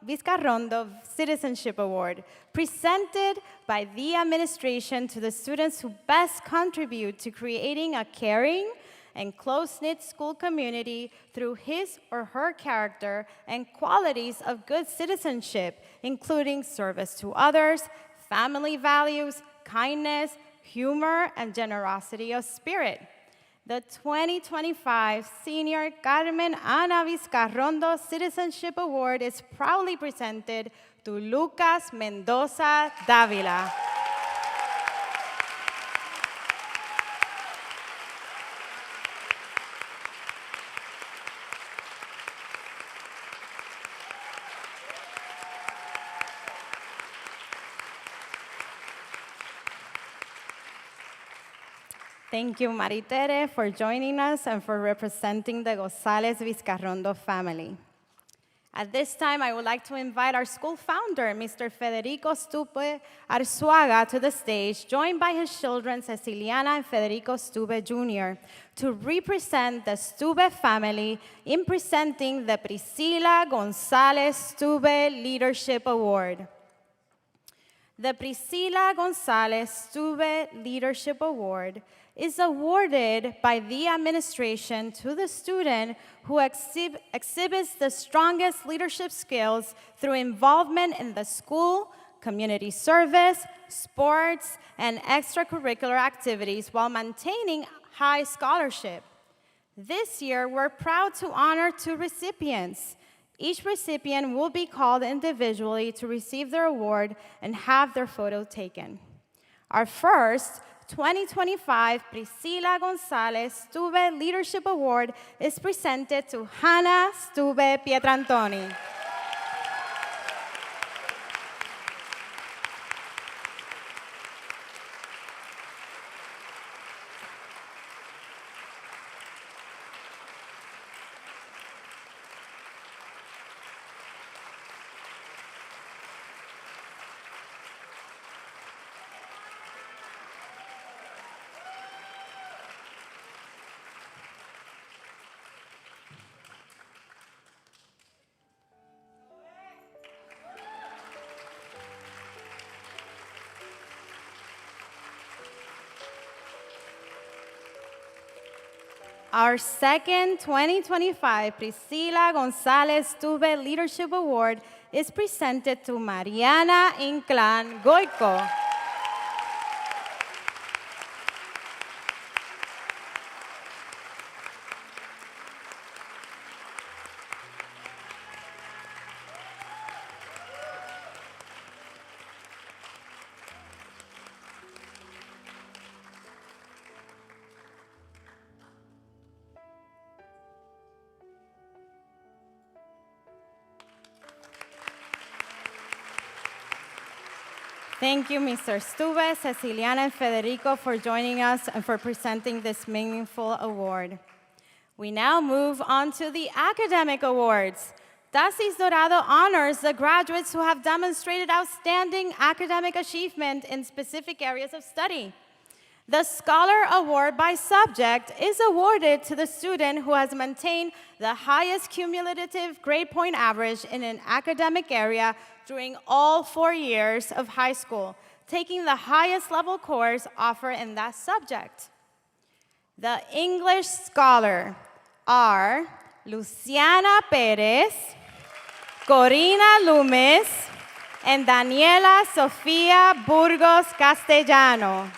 Vizcarrondo Citizenship Award, presented by the administration to the students who best contribute to creating a caring and close-knit school community through his or her character and qualities of good citizenship, including service to others, family values, kindness, humor, and generosity of spirit. The 2025 Senior Carmen Ana Vizcarrondo Citizenship Award is proudly presented to Lucas Mendoza Davila. Thank you, Maritere, for joining us and for representing the Gonzalez Vizcarrondo family. At this time, I would like to invite our school founder, Mr. Federico Stupe Arzuaga, to the stage, joined by his children, Ceciliana and Federico Stube Jr., to represent the Stube family in presenting the Priscila Gonzalez Stube Leadership Award. The Priscila Gonzalez Stube Leadership Award is awarded by the administration to the student who exhibits the strongest leadership skills through involvement in the school, community service, sports, and extracurricular activities while maintaining high scholarship. This year, we're proud to honor 2 recipients. Each recipient will be called individually to receive their award and have their photo taken. Our first 2025 Priscila Gonzalez Stube Leadership Award is presented to Hannah Stube Pietrantoni. Our second 2025 Priscila Gonzalez Stube Leadership Award is presented to Mariana Inclán Goico. Thank you, Mr. Stube, Ceciliana, and Federico for joining us and for presenting this meaningful award. We now move on to the academic awards. TASIS Dorado honors the graduates who have demonstrated outstanding academic achievement in specific areas of study. The Scholar Award by subject is awarded to the student who has maintained the highest cumulative grade point average in an academic area during all 4 years of high school, taking the highest level course offered in that subject. The English Scholar are Luciana Perez, Corina Loomis, and Daniela Sofia Burgos Castellano.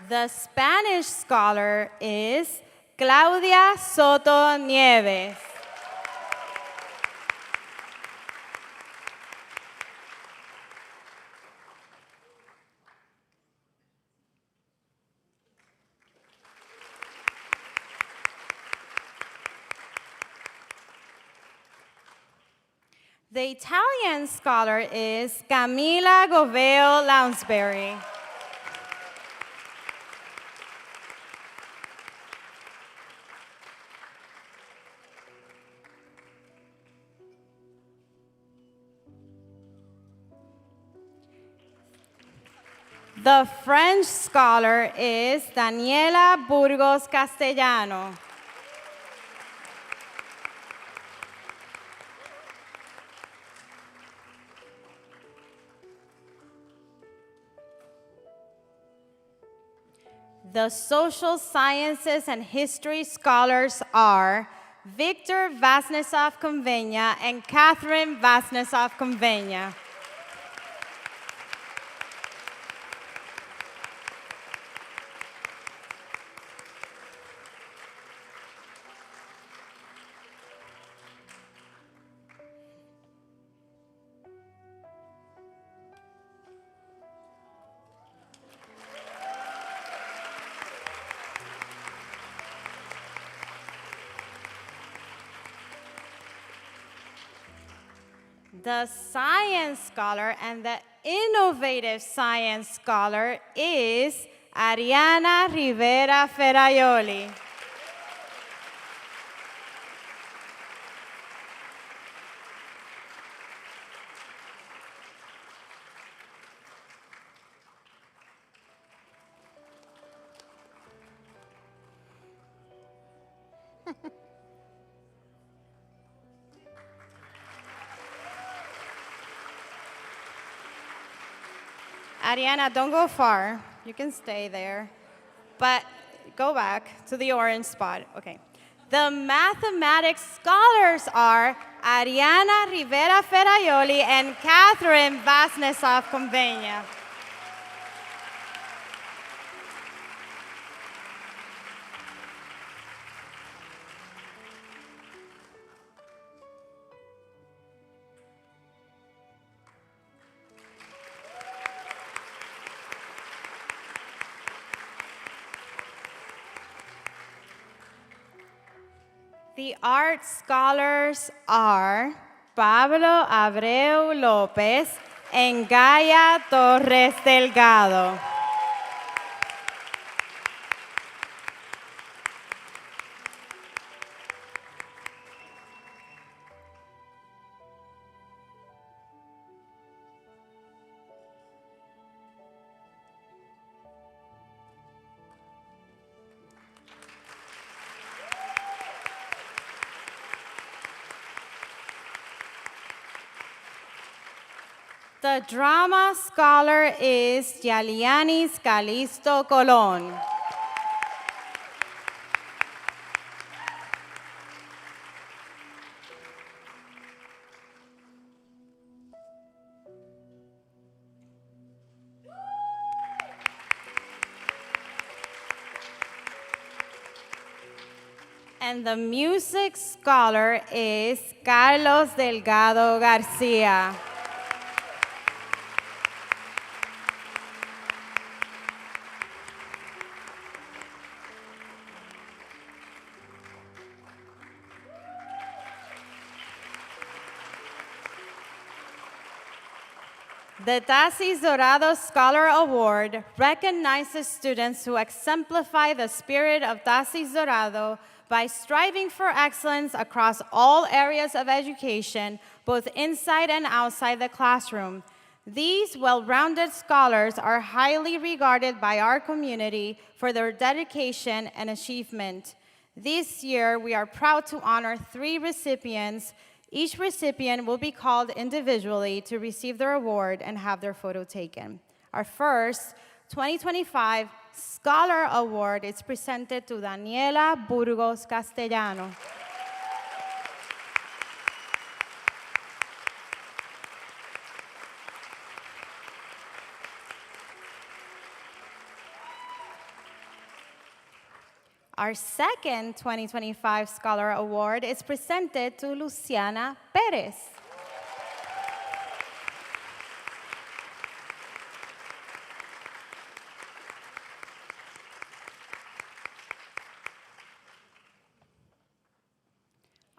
The Spanish Scholar is Claudia Soto Nieves. The Italian Scholar is Camila Goveo Lounsbury. The French Scholar is Daniela Burgos Castellano. The Social Sciences and History Scholars are Victor Vasnesov Convenia and Catherine Vasnesov Convenia. The Science Scholar and the Innovative Science Scholar is Ariana Rivera Ferraioli. Ariana, don't go far. You can stay there. But go back to the orange spot. Okay. The Mathematics Scholars are Ariana Rivera Ferraioli and Catherine Vasnesov Convenia. The art scholars are Pablo Abreu López and Gaia Torres Delgado. The drama scholar is Yalianis Calisto Colón. And the music scholar is Carlos Delgado Garcia. The TASIS Dorado Scholar Award recognizes students who exemplify the spirit of TASIS Dorado by striving for excellence across all areas of education, both inside and outside the classroom. These well-rounded scholars are highly regarded by our community for their dedication and achievement. This year, we are proud to honor 3 recipients. Each recipient will be called individually to receive their award and have their photo taken. Our first 2025 Scholar Award is presented to Daniela Burgos Castellano. Our second 2025 Scholar Award is presented to Luciana Perez.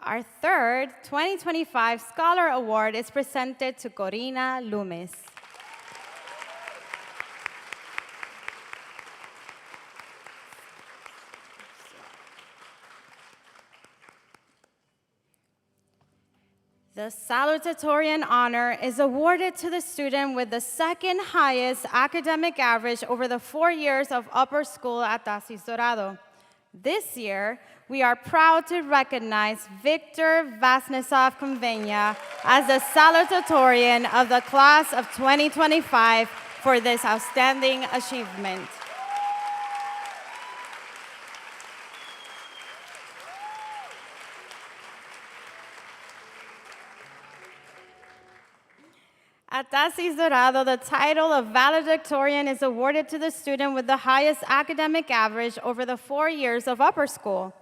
Our third 2025 Scholar Award is presented to Corina Loomis. The Valedictorian honor is awarded to the student with the second highest academic average over the 4 years of upper school at TASIS Dorado. This year, we are proud to recognize Victor Vasnesov Convenia as the Valedictorian of the class of 2025 for this outstanding achievement. At TASIS Dorado, the title of Valedictorian is awarded to the student with the highest academic average over the 4 years of upper school.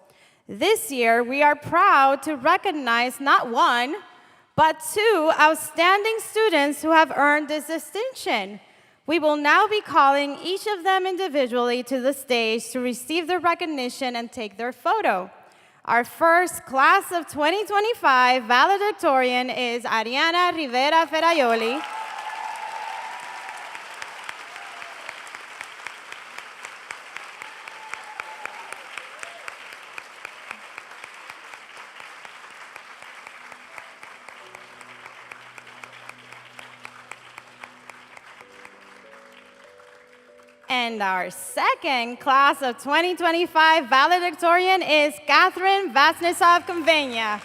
This year, we are proud to recognize not 1, but 2 outstanding students who have earned this distinction. We will now be calling each of them individually to the stage to receive their recognition and take their photo. Our first class of 2025 valedictorian is Ariana Rivera Ferraioli. And our second class of 2025 valedictorian is Catherine Vasnesov Convenia.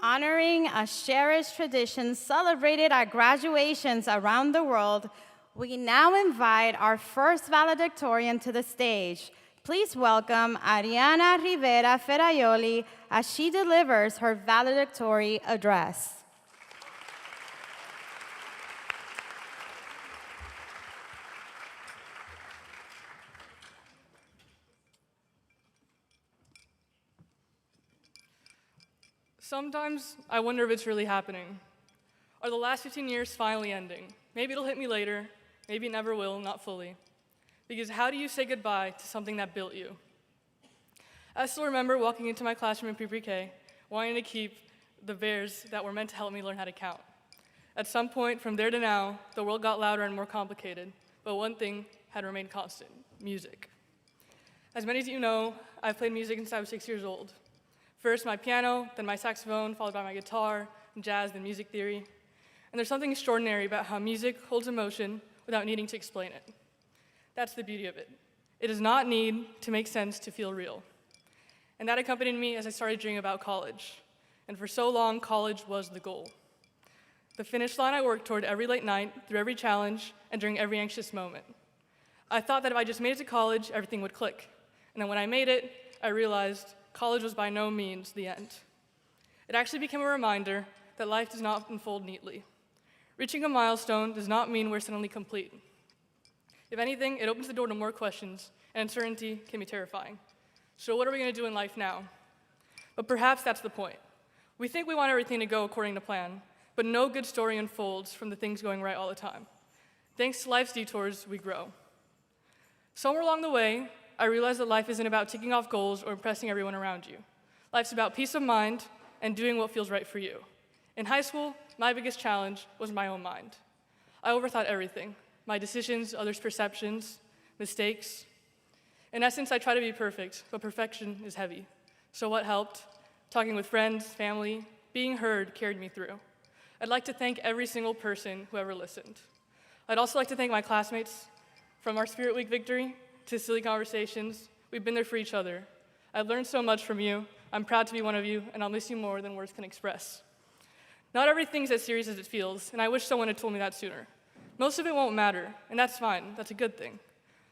Honoring a cherished tradition celebrated at graduations around the world, we now invite our first valedictorian to the stage. Please welcome Ariana Rivera Ferraioli as she delivers her valedictory address. Sometimes I wonder if it's really happening. Are the last 15 years finally ending? Maybe it'll hit me later, maybe it never will, not fully. Because how do you say goodbye to something that built you? I still remember walking into my classroom in pre-K, wanting to keep the bears that were meant to help me learn how to count. At some point, from there to now, the world got louder and more complicated, but one thing had remained constant: music. As many of you know, I've played music since I was 6 years old. First my piano, then my saxophone, followed by my guitar, jazz, then music theory. And there's something extraordinary about how music holds emotion without needing to explain it. That's the beauty of it. It does not need to make sense to feel real. And that accompanied me as I started dreaming about college. And for so long, college was the goal. The finish line I worked toward every late night, through every challenge, and during every anxious moment. I thought that if I just made it to college, everything would click. And then when I made it, I realized college was by no means the end. It actually became a reminder that life does not unfold neatly. Reaching a milestone does not mean we're suddenly complete. If anything, it opens the door to more questions, and uncertainty can be terrifying. So what are we going to do in life now? But perhaps that's the point. We think we want everything to go according to plan, but no good story unfolds from the things going right all the time. Thanks to life's detours, we grow. Somewhere along the way, I realized that life isn't about ticking off goals or impressing everyone around you. Life's about peace of mind and doing what feels right for you. In high school, my biggest challenge was my own mind. I overthought everything, my decisions, others' perceptions, mistakes. In essence, I try to be perfect, but perfection is heavy. So what helped? Talking with friends, family, being heard carried me through. I'd like to thank every single person who ever listened. I'd also like to thank my classmates. From our Spirit Week victory to silly conversations, we've been there for each other. I've learned so much from you. I'm proud to be one of you, and I'll miss you more than words can express. Not everything's as serious as it feels, and I wish someone had told me that sooner. Most of it won't matter, and that's fine. That's a good thing.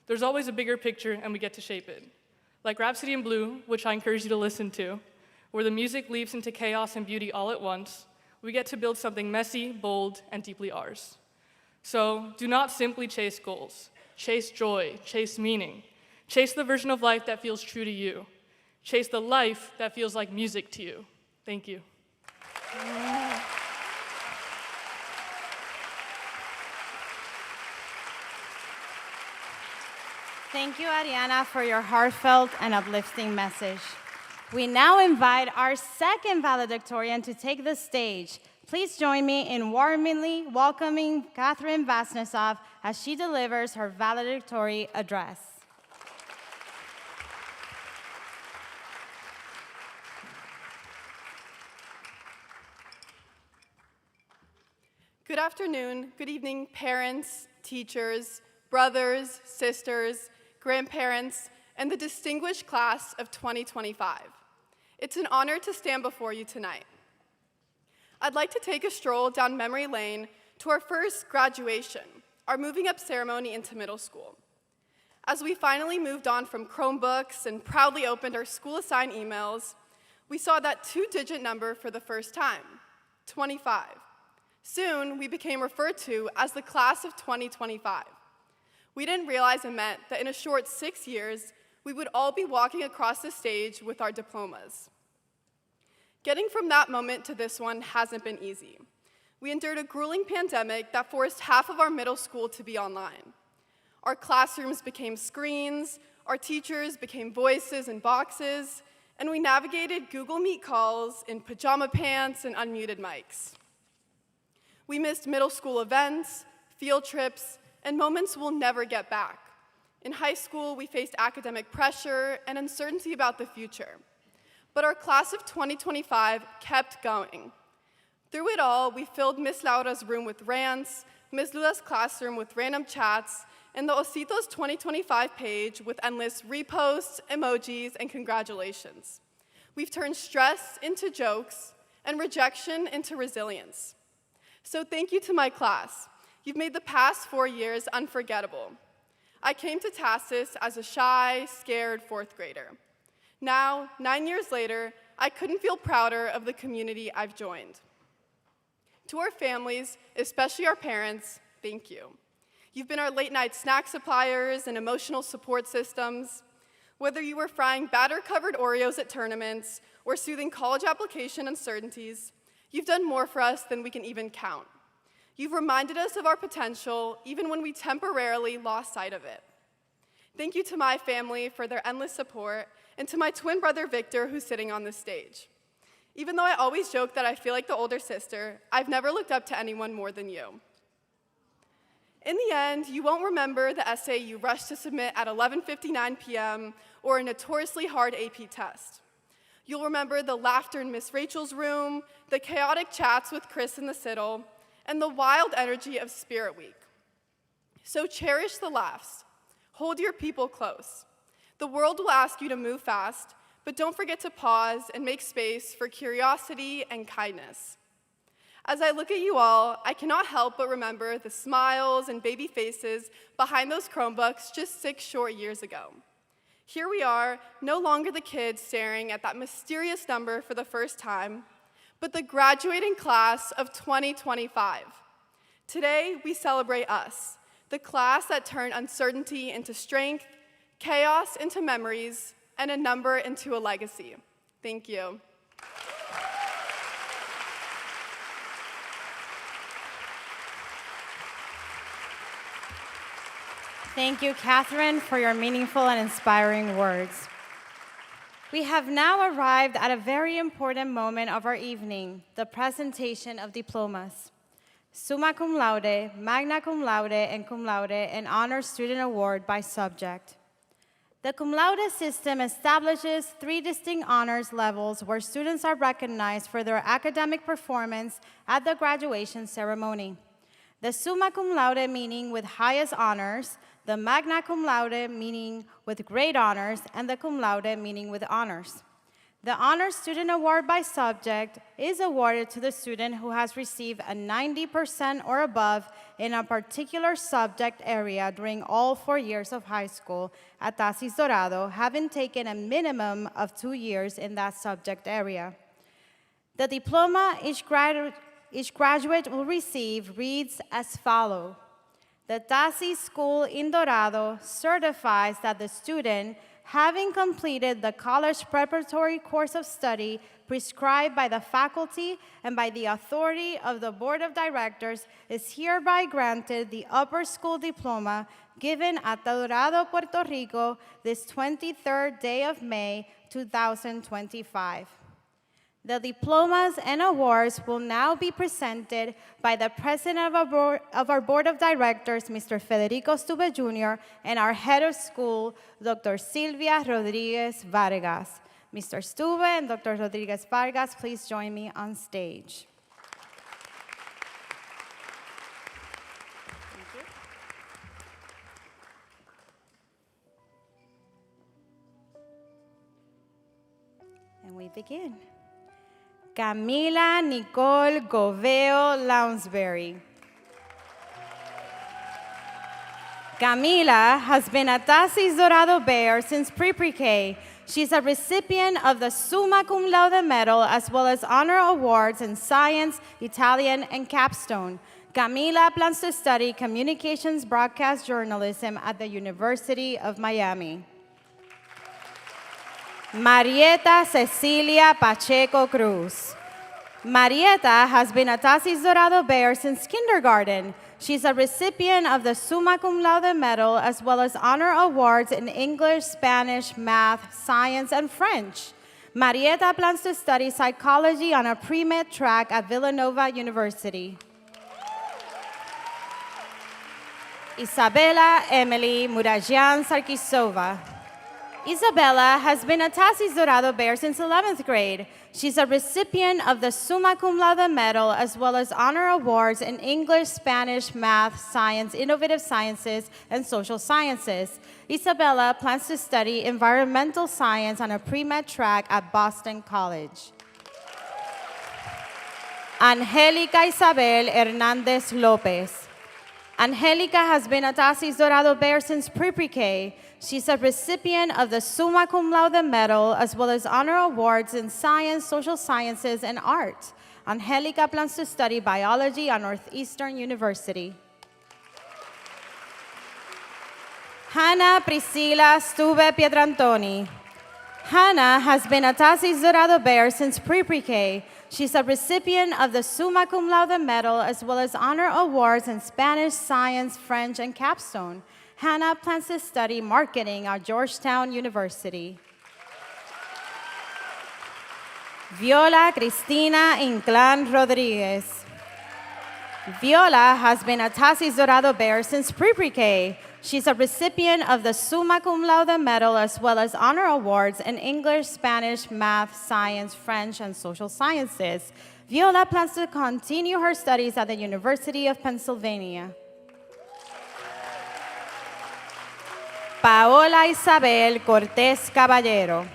There's always a bigger picture, and we get to shape it. Like Rhapsody in Blue, which I encourage you to listen to, where the music leaps into chaos and beauty all at once, we get to build something messy, bold, and deeply ours. So do not simply chase goals. Chase joy, chase meaning. Chase the version of life that feels true to you. Chase the life that feels like music to you. Thank you. Thank you, Ariana, for your heartfelt and uplifting message. We now invite our second valedictorian to take the stage. Please join me in warmly welcoming Catherine Vasnesov as she delivers her valedictory address. Good afternoon, good evening, parents, teachers, brothers, sisters, grandparents, and the distinguished class of 2025. It's an honor to stand before you tonight. I'd like to take a stroll down memory lane to our first graduation, our moving up ceremony into middle school. As we finally moved on from Chromebooks and proudly opened our school-assigned emails, we saw that two-digit number for the first time, 25. Soon, we became referred to as the class of 2025. We didn't realize it meant that in a short 6 years, we would all be walking across the stage with our diplomas. Getting from that moment to this one hasn't been easy. We endured a grueling pandemic that forced half of our middle school to be online. Our classrooms became screens, our teachers became voices and boxes, and we navigated Google Meet calls in pajama pants and unmuted mics. We missed middle school events, field trips, and moments we'll never get back. In high school, we faced academic pressure and uncertainty about the future. But our class of 2025 kept going. Through it all, we filled Miss Laura's room with rants, Miss Lula's classroom with random chats, and the Ositos 2025 page with endless reposts, emojis, and congratulations. We've turned stress into jokes and rejection into resilience. So thank you to my class. You've made the past 4 years unforgettable. I came to TASIS as a shy, scared fourth grader. Now, 9 years later, I couldn't feel prouder of the community I've joined. To our families, especially our parents, thank you. You've been our late-night snack suppliers and emotional support systems. Whether you were frying batter-covered Oreos at tournaments or soothing college application uncertainties, you've done more for us than we can even count. You've reminded us of our potential even when we temporarily lost sight of it. Thank you to my family for their endless support, and to my twin brother Victor, who's sitting on this stage. Even though I always joke that I feel like the older sister, I've never looked up to anyone more than you. In the end, you won't remember the essay you rushed to submit at 11:59 p.m. or a notoriously hard AP test. You'll remember the laughter in Miss Rachel's room, the chaotic chats with Chris in the siddle, and the wild energy of Spirit Week. So cherish the laughs. Hold your people close. The world will ask you to move fast, but don't forget to pause and make space for curiosity and kindness. As I look at you all, I cannot help but remember the smiles and baby faces behind those Chromebooks just 6 short years ago. Here we are, no longer the kids staring at that mysterious number for the first time, but the graduating class of 2025. Today, we celebrate us, the class that turned uncertainty into strength, chaos into memories, and a number into a legacy. Thank you. Thank you, Catherine, for your meaningful and inspiring words. We have now arrived at a very important moment of our evening, the presentation of diplomas. Summa cum laude, magna cum laude, and cum laude, and honor student award by subject. The cum laude system establishes 3 distinct honors levels where students are recognized for their academic performance at the graduation ceremony. The summa cum laude meaning with highest honors, the magna cum laude meaning with great honors, and the cum laude meaning with honors. The Honor Student Award by subject is awarded to the student who has received a 90% or above in a particular subject area during all 4 years of high school at TASIS Dorado, having taken a minimum of 2 years in that subject area. The diploma each graduate will receive reads as follows. The TASIS School in Dorado certifies that the student, having completed the college preparatory course of study prescribed by the faculty and by the authority of the Board of Directors, is hereby granted the upper school diploma given at Dorado, Puerto Rico, this 23rd day of May, 2025. The diplomas and awards will now be presented by the president of our board of directors, Mr. Federico Stube Jr., and our head of school, Dr. Silvia Rodriguez Vargas. Mr. Stube and Dr. Rodriguez Vargas, please join me on stage. And we begin. Camila Nicole Goveo Lounsbury. Camila has been at TASIS Dorado Bear since pre-K. She's a recipient of the Summa Cum Laude Medal as well as honor awards in science, Italian, and capstone. Camila plans to study communications broadcast journalism at the University of Miami. Marieta Cecilia Pacheco Cruz. Marieta has been at TASIS Dorado Bear since kindergarten. She's a recipient of the Summa Cum Laude Medal as well as honor awards in English, Spanish, math, science, and French. Marieta plans to study psychology on a pre-med track at Villanova University. Isabella Emily Murajian Sarkisova. Isabella has been at TASIS Dorado Bear since 11th grade. She's a recipient of the Summa Cum Laude Medal as well as honor awards in English, Spanish, math, science, innovative sciences, and social sciences. Isabella plans to study environmental science on a pre-med track at Boston College. Angelica Isabel Hernandez Lopez. Angelica has been at TASIS Dorado Bear since pre-K. She's a recipient of the Summa Cum Laude Medal as well as honor awards in science, social sciences, and art. Angelica plans to study biology at Northeastern University. Hannah Priscilla Stube Pietrantoni. Hannah has been at TASIS Dorado Bear since pre-K. She's a recipient of the Summa Cum Laude Medal as well as honor awards in Spanish, science, French, and capstone. Hannah plans to study marketing at Georgetown University. Viola Cristina Inclán Rodriguez. Viola has been at TASIS Dorado Bear since pre-K. She's a recipient of the Summa Cum Laude Medal as well as honor awards in English, Spanish, math, science, French, and social sciences. Viola plans to continue her studies at the University of Pennsylvania. Paola Isabel Cortez Caballero.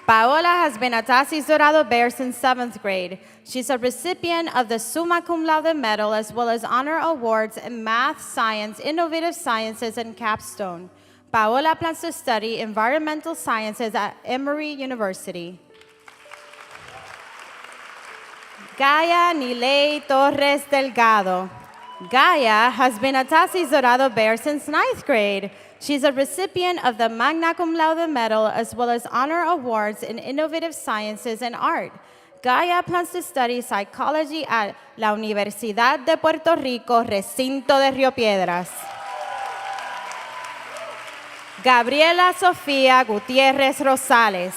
Paola has been at TASIS Dorado Bear since 7th grade. She's a recipient of the Summa Cum Laude Medal as well as honor awards in math, science, innovative sciences, and capstone. Paola plans to study environmental sciences at Emory University. Gaia Nilei Torres Delgado. Gaia has been a TASIS Dorado Bear since 9th grade. She's a recipient of the Magna Cum Laude Medal as well as honor awards in innovative sciences and art. Gaia plans to study psychology at la Universidad de Puerto Rico, Recinto de Río Piedras. Gabriela Sofía Gutierrez Rosales.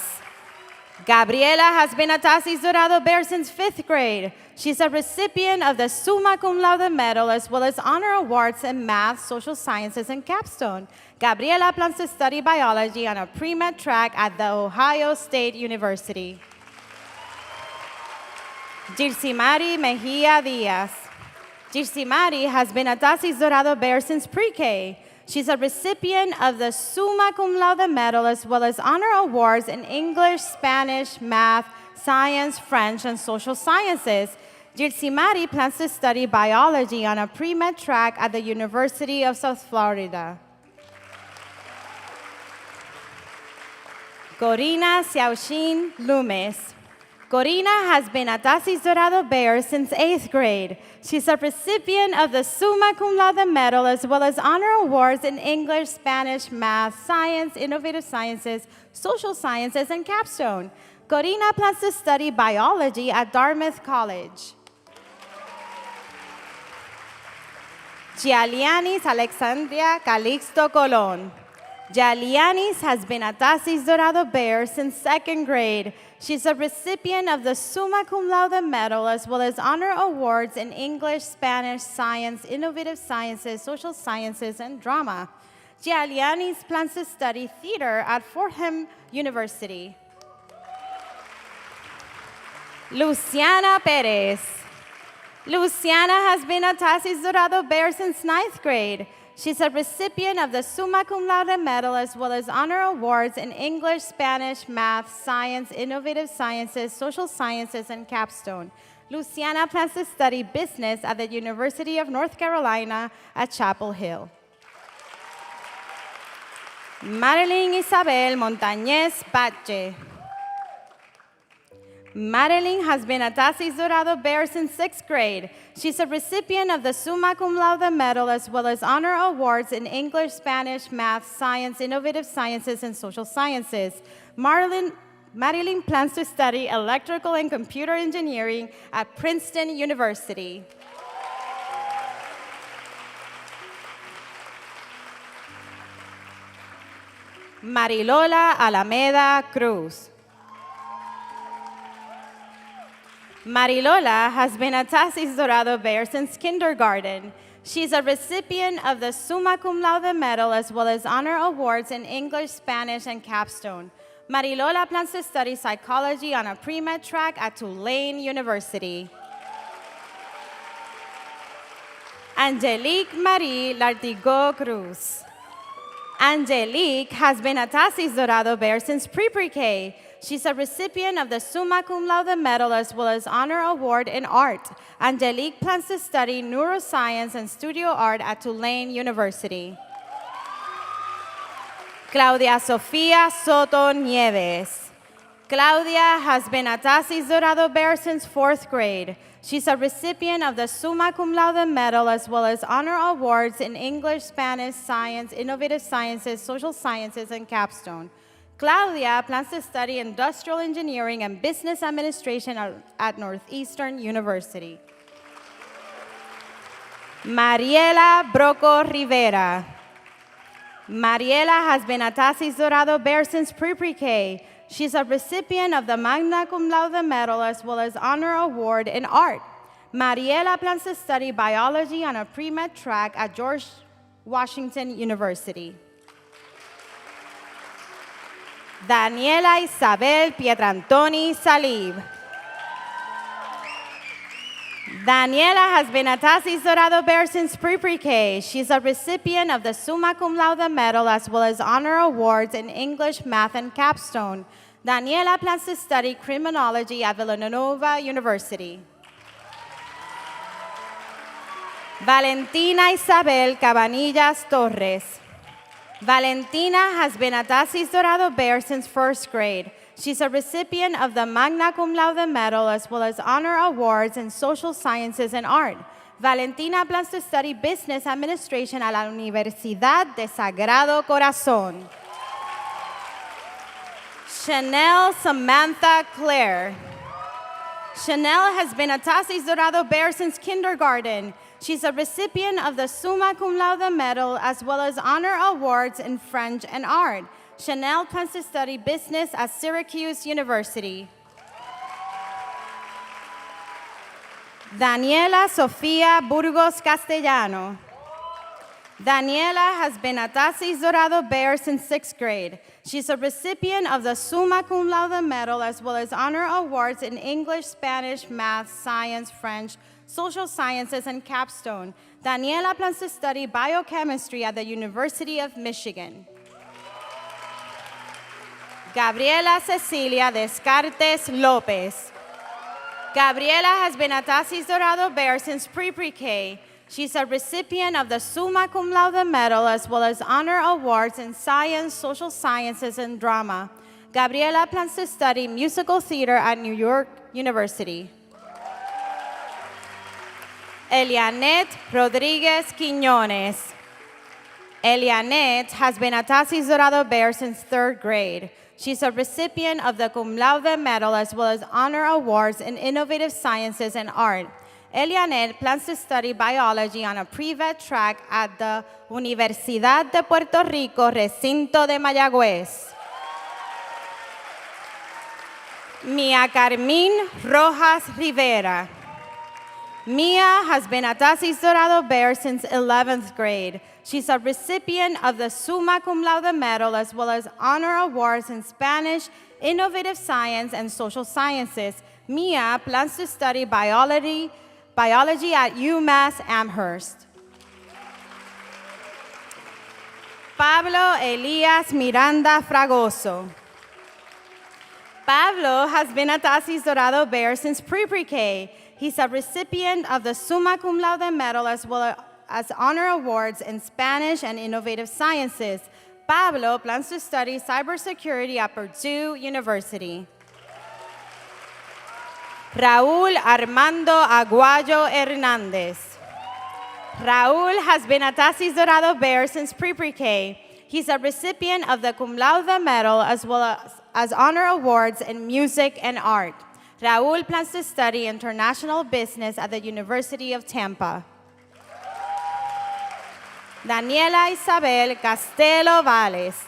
Gabriela has been a TASIS Dorado Bear since 5th grade. She's a recipient of the Summa Cum Laude Medal as well as honor awards in math, social sciences, and capstone. Gabriela plans to study biology on a pre-med track at the Ohio State University. Girsimari Mejia Diaz. Girsimari has been a TASIS Dorado Bear since pre-K. She's a recipient of the Summa Cum Laude Medal as well as honor awards in English, Spanish, math, science, French, and social sciences. Girsimari plans to study biology on a pre-med track at the University of South Florida. Corina Xiaoxin Loomis. Corina has been a TASIS Dorado Bear since 8th grade. She's a recipient of the Summa Cum Laude Medal as well as honor awards in English, Spanish, math, science, innovative sciences, social sciences, and capstone. Corina plans to study biology at Dartmouth College. Gialianis Alexandria Calixto Colon. Gialianis has been a TASIS Dorado Bear since 2nd grade. She's a recipient of the Summa Cum Laude Medal as well as honor awards in English, Spanish, science, innovative sciences, social sciences, and drama. Gialianis plans to study theater at Fordham University. Luciana Perez. Luciana has been a TASIS Dorado Bear since 9th grade. She's a recipient of the Summa Cum Laude Medal as well as honor awards in English, Spanish, math, science, innovative sciences, social sciences, and capstone. Luciana plans to study business at the University of North Carolina at Chapel Hill. Marilyn Isabel Montañez Bache. Madeline has been a TASIS Dorado Bear since 6th grade. She's a recipient of the Summa Cum Laude Medal as well as honor awards in English, Spanish, math, science, innovative sciences, and social sciences. Madeline plans to study electrical and computer engineering at Princeton University. Marilola Alameda Cruz. Marilola has been a TASIS Dorado Bear since kindergarten. She's a recipient of the Summa Cum Laude Medal as well as honor awards in English, Spanish, and capstone. Marilola plans to study psychology on a pre-med track at Tulane University. Angelique Marie Lartigo Cruz. Angelique has been a TASIS Dorado Bear since pre-K. She's a recipient of the Summa Cum Laude Medal as well as honor award in art. Angelique plans to study neuroscience and studio art at Tulane University. Claudia Sofía Soto Nieves. Claudia has been a TASIS Dorado Bear since 4th grade. She's a recipient of the Summa Cum Laude Medal as well as honor awards in English, Spanish, science, innovative sciences, social sciences, and capstone. Claudia plans to study industrial engineering and business administration at Northeastern University. Mariela Broco Rivera. Mariela has been a TASIS Dorado Bear since pre-K. She's a recipient of the Magna Cum Laude Medal as well as honor award in art. Mariela plans to study biology on a pre-med track at George Washington University. Daniela Isabel Pietrantoni Salib. Daniela has been a TASIS Dorado Bear since pre-K. She's a recipient of the Summa Cum Laude Medal as well as honor awards in English, math, and capstone. Daniela plans to study criminology at Villanova University. Valentina Isabel Cabanillas Torres. Valentina has been a TASIS Dorado Bear since first grade. She's a recipient of the Magna Cum Laude Medal as well as honor awards in social sciences and art. Valentina plans to study business administration a la Universidad de Sagrado Corazón. Chanel Samantha Claire. Chanel has been a TASIS Dorado Bear since kindergarten. She's a recipient of the Summa Cum Laude Medal as well as honor awards in French and art. Chanel plans to study business at Syracuse University. Daniela Sofia Burgos Castellano. Daniela has been a TASIS Dorado Bear since sixth grade. She's a recipient of the Summa Cum Laude Medal as well as honor awards in English, Spanish, math, science, French, social sciences, and capstone. Daniela plans to study biochemistry at the University of Michigan. Gabriela Cecilia Descartes Lopez. Gabriela has been a TASIS Dorado Bear since pre-K. She's a recipient of the Summa Cum Laude Medal as well as honor awards in science, social sciences, and drama. Gabriela plans to study musical theater at New York University. Elianet Rodriguez Quiñones. Elianet has been a TASIS Dorado Bear since third grade. She's a recipient of the Cum Laude Medal as well as honor awards in innovative sciences and art. Elianet plans to study biology on a pre-vet track at the Universidad de Puerto Rico, Recinto de Mayagüez. Mia Carmín Rojas Rivera. Mia has been a TASIS Dorado Bear since 11th grade. She's a recipient of the Summa Cum Laude Medal as well as honor awards in Spanish, innovative science, and social sciences. Mia plans to study biology at UMass Amherst. Pablo Elias Miranda Fragoso. Pablo has been a TASIS Dorado Bear since pre-K. He's a recipient of the Summa Cum Laude Medal as well as honor awards in Spanish and innovative sciences. Pablo plans to study cybersecurity at Purdue University. Raúl Armando Aguayo Hernández. Raúl has been a TASIS Dorado Bear since pre-K. He's a recipient of the Cum Laude Medal as well as honor awards in music and art. Raúl plans to study international business at the University of Tampa. Daniela Isabel Castelo Valles.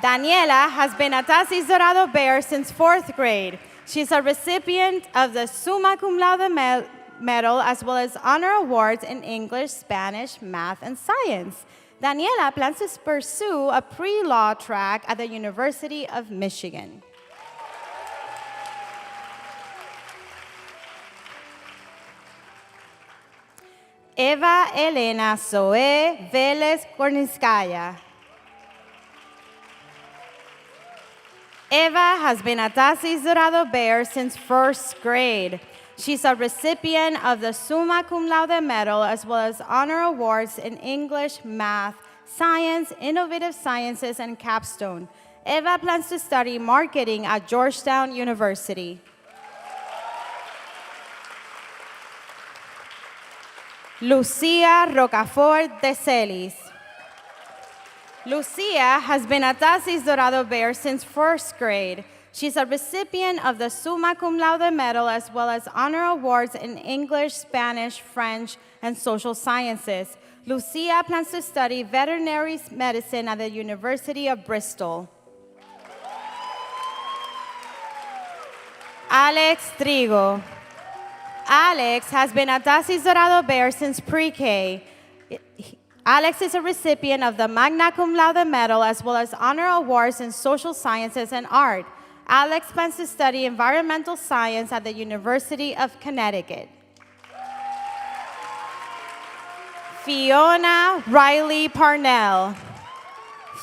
Daniela has been a TASIS Dorado Bear since fourth grade. She's a recipient of the Summa Cum Laude Medal as well as honor awards in English, Spanish, math, and science. Daniela plans to pursue a pre-law track at the University of Michigan. Eva Elena Zoe Vélez Korninskaya. Eva has been a TASIS Dorado Bear since first grade. She's a recipient of the Summa Cum Laude Medal as well as honor awards in English, math, science, innovative sciences, and capstone. Eva plans to study marketing at Georgetown University. Lucia Rocafort de Celis. Lucia has been a TASIS Dorado Bear since first grade. She's a recipient of the Summa Cum Laude Medal as well as honor awards in English, Spanish, French, and social sciences. Lucia plans to study veterinary medicine at the University of Bristol. Alex Trigo. Alex has been a TASIS Dorado Bear since pre-K. Alex is a recipient of the Magna Cum Laude Medal as well as honor awards in social sciences and art. Alex plans to study environmental science at the University of Connecticut. Fiona Riley Parnell.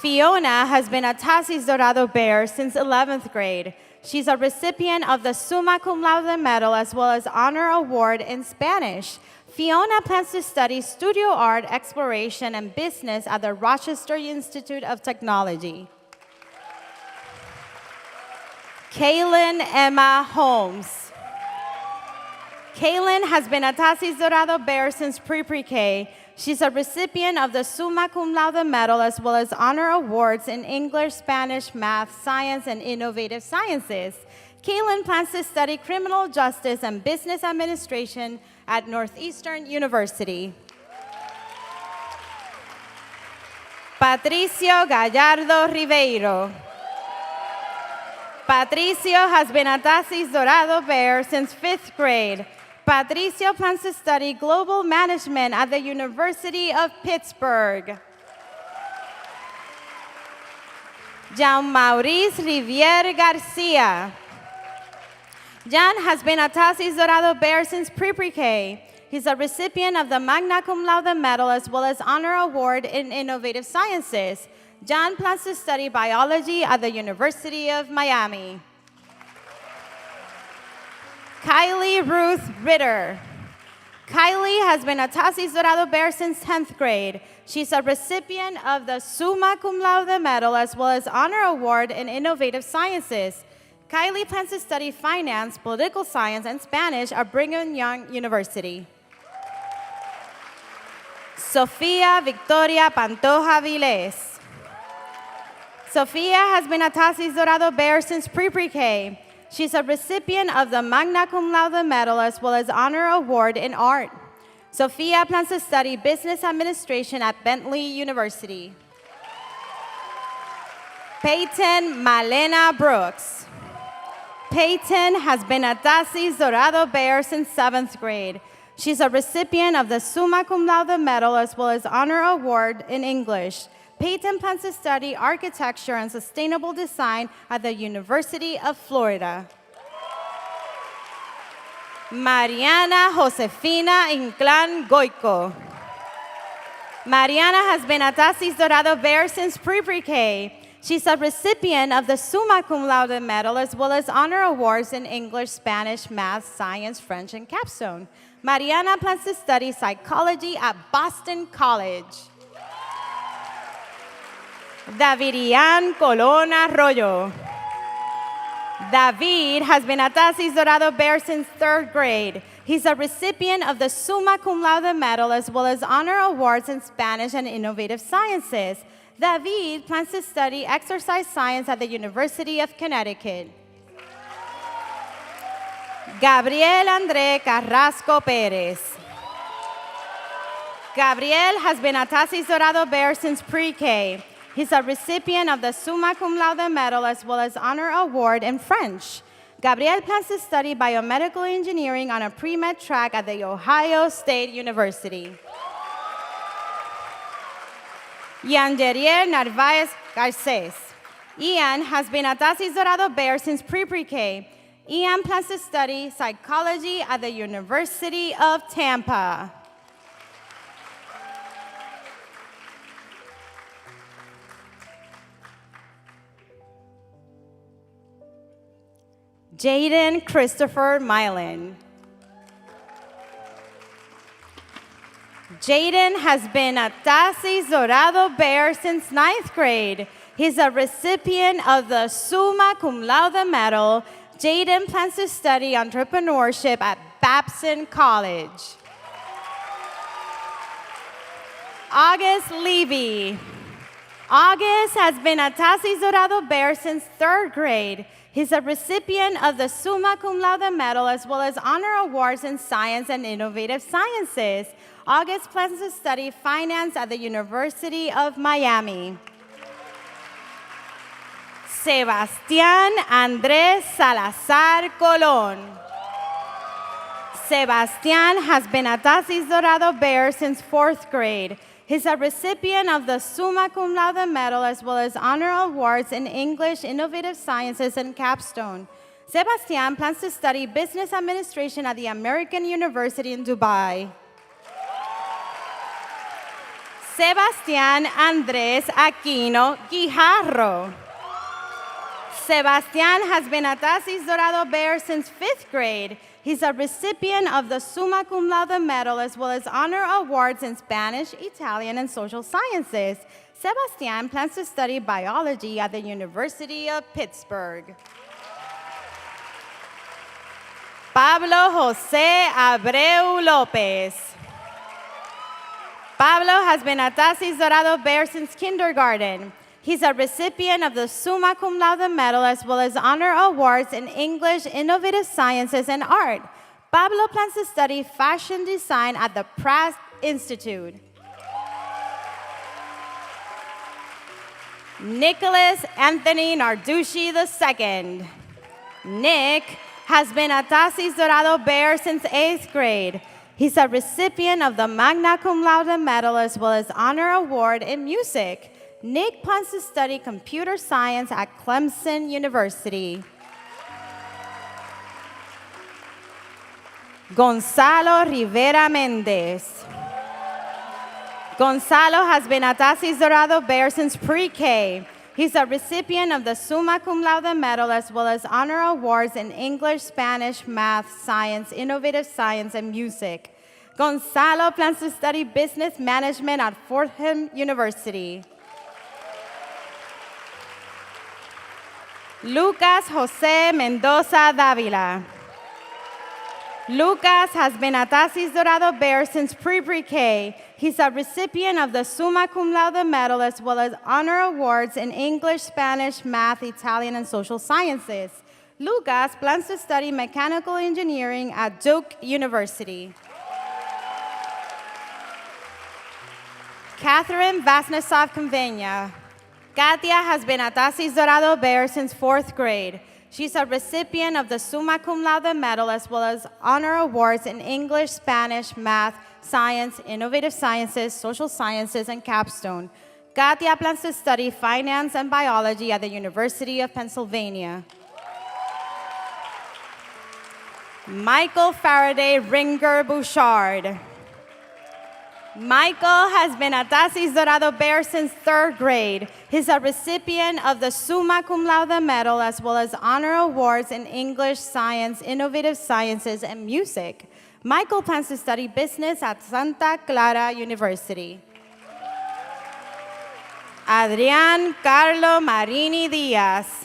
Fiona has been a TASIS Dorado Bear since 11th grade. She's a recipient of the Summa Cum Laude Medal as well as honor award in Spanish. Fiona plans to study studio art, exploration, and business at the Rochester Institute of Technology. Kaylin Emma Holmes. Kaylin has been a TASIS Dorado Bear since pre-K. She's a recipient of the Summa Cum Laude Medal as well as honor awards in English, Spanish, math, science, and innovative sciences. Kaylin plans to study criminal justice and business administration at Northeastern University. Patricio Gallardo Ribeiro. Patricio has been a TASIS Dorado Bear since 5th grade. Patricio plans to study global management at the University of Pittsburgh. Jean-Maurice Riviere Garcia. Jan has been a TASIS Dorado Bear since pre-K. He's a recipient of the Magna Cum Laude Medal as well as honor award in innovative sciences. Jan plans to study biology at the University of Miami. Kylie Ruth Ritter. Kylie has been a TASIS Dorado Bear since 10th grade. She's a recipient of the Summa Cum Laude Medal as well as honor award in innovative sciences. Kylie plans to study finance, political science, and Spanish at Brigham Young University. Sofia Victoria Pantoja Viles. Sofia has been a TASIS Dorado Bear since pre-K. She's a recipient of the Magna Cum Laude Medal as well as honor award in art. Sofia plans to study business administration at Bentley University. Peyton Malena Brooks. Peyton has been a TASIS Dorado Bear since 7th grade. She's a recipient of the Summa Cum Laude Medal as well as honor award in English. Peyton plans to study architecture and sustainable design at the University of Florida. Mariana Josefina Inclán Goico. Mariana has been a TASIS Dorado Bear since pre-K. She's a recipient of the Summa Cum Laude Medal as well as honor awards in English, Spanish, math, science, French, and capstone. Mariana plans to study psychology at Boston College. Davidian Colon Arroyo. David has been a TASIS Dorado Bear since 3rd grade. He's a recipient of the Summa Cum Laude Medal as well as honor awards in Spanish and innovative sciences. David plans to study exercise science at the University of Connecticut. Gabriel André Carrasco Pérez. Gabriel has been a TASIS Dorado Bear since pre-K. He's a recipient of the Summa Cum Laude Medal as well as honor award in French. Gabriel plans to study biomedical engineering on a pre-med track at the Ohio State University. Yanderier Narvaez Garces. Ian has been a TASIS Dorado Bear since pre-K. Ian plans to study psychology at the University of Tampa. Jaden Christopher Milan. Jaden has been a TASIS Dorado Bear since 9th grade. He's a recipient of the Summa Cum Laude Medal. Jaden plans to study entrepreneurship at Babson College. August Levy. August has been a TASIS Dorado Bear since 3rd grade. He's a recipient of the Summa Cum Laude Medal as well as honor awards in science and innovative sciences. August plans to study finance at the University of Miami. Sebastián Andrés Salazar Colón. Sebastián has been a TASIS Dorado Bear since 4th grade. He's a recipient of the Summa Cum Laude Medal as well as honor awards in English, innovative sciences, and capstone. Sebastián plans to study business administration at the American University in Dubai. Sebastián Andrés Aquino Guijarro. Sebastián has been a TASIS Dorado Bear since 5th grade. He's a recipient of the Summa Cum Laude Medal as well as honor awards in Spanish, Italian, and social sciences. Sebastian plans to study biology at the University of Pittsburgh. Pablo Jose Abreu Lopez. Pablo has been a TASIS Dorado Bear since kindergarten. He's a recipient of the Summa Cum Laude Medal as well as honor awards in English, Innovative Sciences, and Art. Pablo plans to study fashion design at the Pratt Institute. Nicholas Anthony Narducci II. Nick has been a TASIS Dorado Bear since 8th grade. He's a recipient of the Magna Cum Laude Medal as well as honor award in music. Nick plans to study computer science at Clemson University. Gonzalo Rivera Mendez. Gonzalo has been a TASIS Dorado Bear since pre-K. He's a recipient of the Summa Cum Laude Medal as well as honor awards in English, Spanish, math, science, innovative science, and music. Gonzalo plans to study business management at Fordham University. Lucas Jose Mendoza Davila. Lucas has been a TASIS Dorado Bear since pre-K. He's a recipient of the Summa Cum Laude Medal as well as honor awards in English, Spanish, math, Italian, and social sciences. Lucas plans to study mechanical engineering at Duke University. Catherine Vasnesov Convenia. Katia has been a TASIS Dorado Bear since 4th grade. She's a recipient of the Summa Cum Laude Medal as well as honor awards in English, Spanish, math, science, innovative sciences, social sciences, and capstone. Katia plans to study finance and biology at the University of Pennsylvania. Michael Faraday Ringer Bouchard. Michael has been a TASIS Dorado Bear since 3rd grade. He's a recipient of the Summa Cum Laude Medal as well as honor awards in English, science, innovative sciences, and music. Michael plans to study business at Santa Clara University. Adrián Carlo Marini Diaz.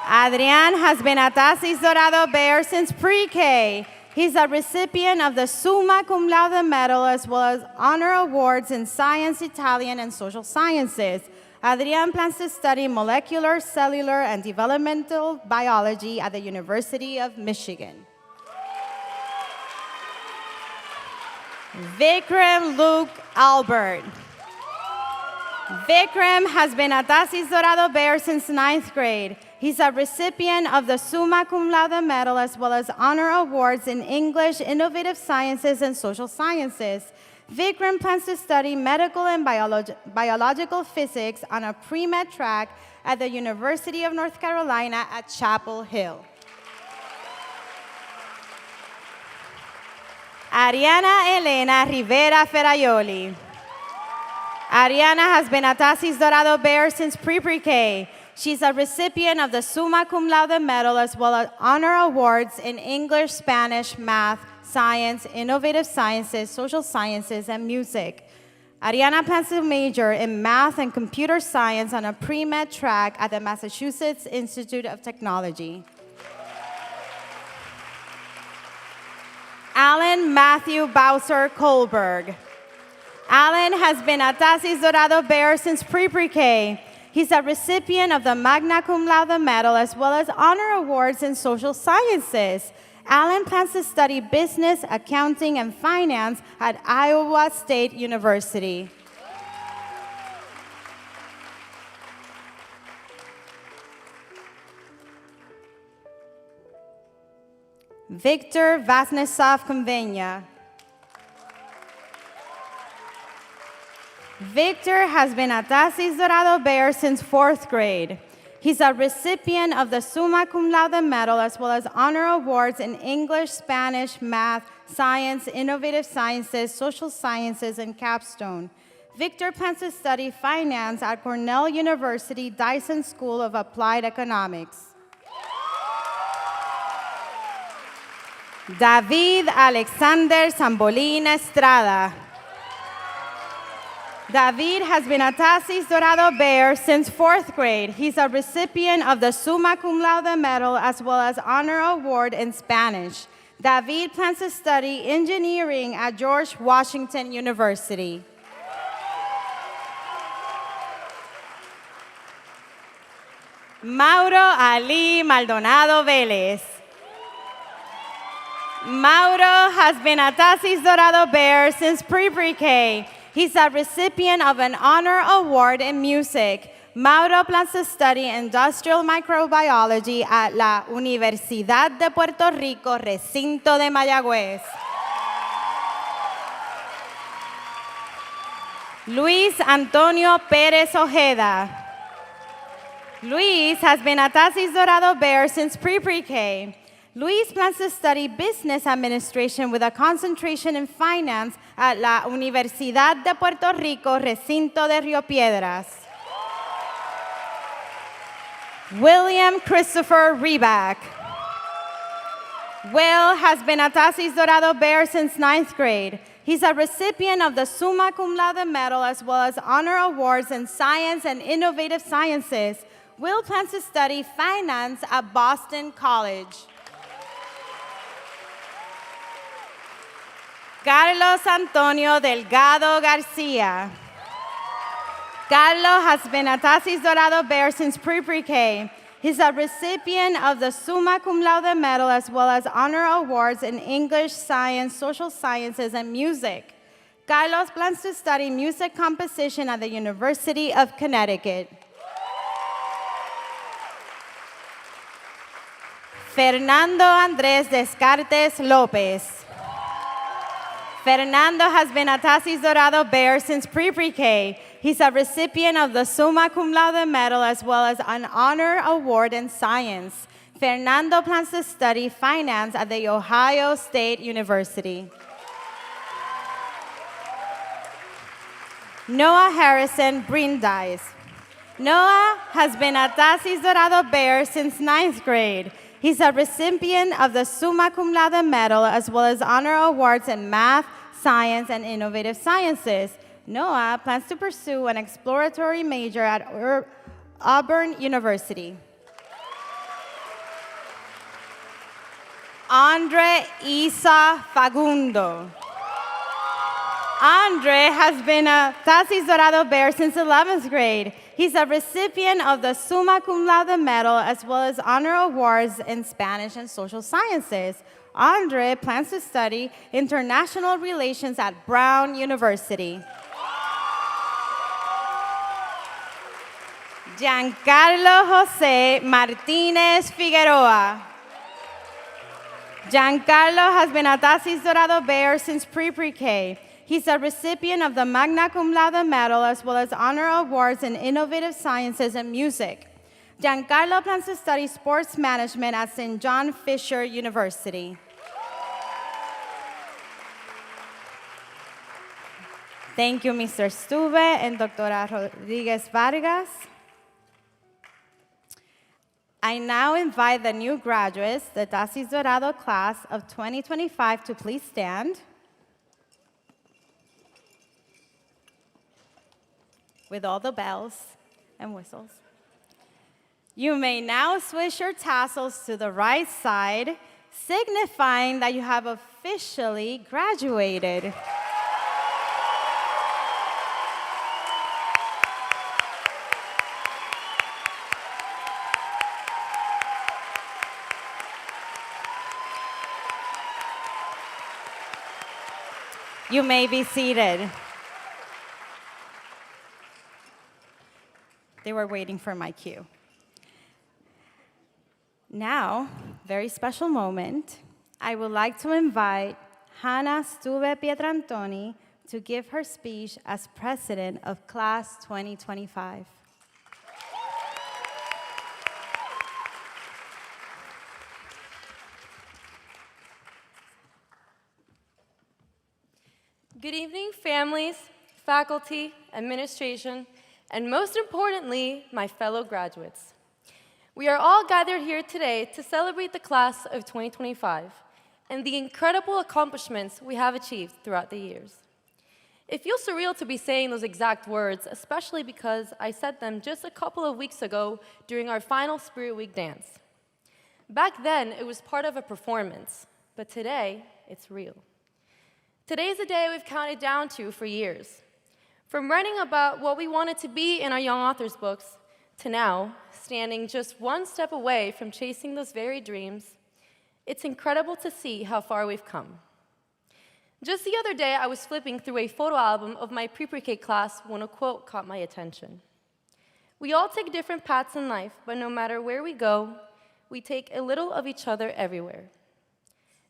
Adrián has been a TASIS Dorado Bear since pre-K. He's a recipient of the Summa Cum Laude Medal as well as honor awards in science, Italian, and social sciences. Adrián plans to study molecular, cellular, and developmental biology at the University of Michigan. Vikram Luke Albert. Vikram has been a TASIS Dorado Bear since 9th grade. He's a recipient of the Summa Cum Laude Medal as well as honor awards in English, Innovative Sciences, and Social Sciences. Vikram plans to study medical and biological physics on a pre-med track at the University of North Carolina at Chapel Hill. Ariana Elena Rivera Ferraioli. Ariana has been a TASIS Dorado Bear since pre-K. She's a recipient of the Summa Cum Laude Medal as well as honor awards in English, Spanish, math, science, innovative sciences, social sciences, and music. Ariana plans to major in math and computer science on a pre-med track at the Massachusetts Institute of Technology. Alan Matthew Bowser Kohlberg. Alan has been a TASIS Dorado Bear since pre-K. He's a recipient of the Magna Cum Laude Medal as well as honor awards in social sciences. Alan plans to study business, accounting, and finance at Iowa State University. Victor Vasnesov Convenia. Victor has been a TASIS Dorado Bear since 4th grade. He's a recipient of the Summa Cum Laude Medal as well as honor awards in English, Spanish, math, science, innovative sciences, social sciences, and capstone. Victor plans to study finance at Cornell University Dyson School of Applied Economics. David Alexander Zambolin Estrada. David has been a TASIS Dorado Bear since 4th grade. He's a recipient of the Summa Cum Laude Medal as well as Honor Award in Spanish. David plans to study engineering at George Washington University. Mauro Ali Maldonado Vélez. Mauro has been a TASIS Dorado Bear since pre-K. He's a recipient of an honor award in music. Mauro plans to study industrial microbiology at la Universidad de Puerto Rico, Recinto de Mayagüez. Luis Antonio Pérez Ojeda. Luis has been a TASIS Dorado Bear since pre-K. Luis plans to study business administration with a concentration in finance at la Universidad de Puerto Rico, Recinto de Río Piedras. William Christopher Reback. Will has been a TASIS Dorado Bear since 9th grade. He's a recipient of the Summa Cum Laude Medal as well as honor awards in science and innovative sciences. Will plans to study finance at Boston College. Carlos Antonio Delgado Garcia. Carlos has been a TASIS Dorado Bear since pre-K. He's a recipient of the Summa Cum Laude Medal as well as honor awards in English, science, social sciences, and music. Carlos plans to study music composition at the University of Connecticut. Fernando Andrés Descartes López. Fernando has been a TASIS Dorado Bear since pre-K. He's a recipient of the Summa Cum Laude Medal as well as an honor award in science. Fernando plans to study finance at the Ohio State University. Noah Harrison Brindise. Noah has been a TASIS Dorado Bear since 9th grade. He's a recipient of the Summa Cum Laude Medal as well as honor awards in math, science, and innovative sciences. Noah plans to pursue an exploratory major at Auburn University. Andre Isa Fagundo. Andre has been a TASIS Dorado Bear since 11th grade. He's a recipient of the Summa Cum Laude Medal as well as honor awards in Spanish and social sciences. Andre plans to study international relations at Brown University. Giancarlo Jose Martinez Figueroa. Giancarlo has been a TASIS Dorado Bear since pre-K. He's a recipient of the Magna Cum Laude Medal as well as honor awards in innovative sciences and music. Giancarlo plans to study sports management at St. John Fisher University. Thank you, Mr. Stuve and Dra. Rodriguez Vargas. I now invite the new graduates, the TASIS Dorado class of 2025, to please stand. With all the bells and whistles. You may now switch your tassels to the right side, signifying that you have officially graduated. You may be seated. They were waiting for my cue. Now, very special moment, I would like to invite Hannah Stuve Pietrantoni to give her speech as president of Class 2025. Good evening, families, faculty, administration, and most importantly, my fellow graduates. We are all gathered here today to celebrate the class of 2025 and the incredible accomplishments we have achieved throughout the years. It feels surreal to be saying those exact words, especially because I said them just a couple of weeks ago during our final Spirit Week dance. Back then, it was part of a performance, but today, it's real. Today is a day we've counted down to for years. From writing about what we wanted to be in our young authors' books, to now, standing just one step away from chasing those very dreams, it's incredible to see how far we've come. Just the other day, I was flipping through a photo album of my pre-K class when a quote caught my attention. We all take different paths in life, but no matter where we go, we take a little of each other everywhere.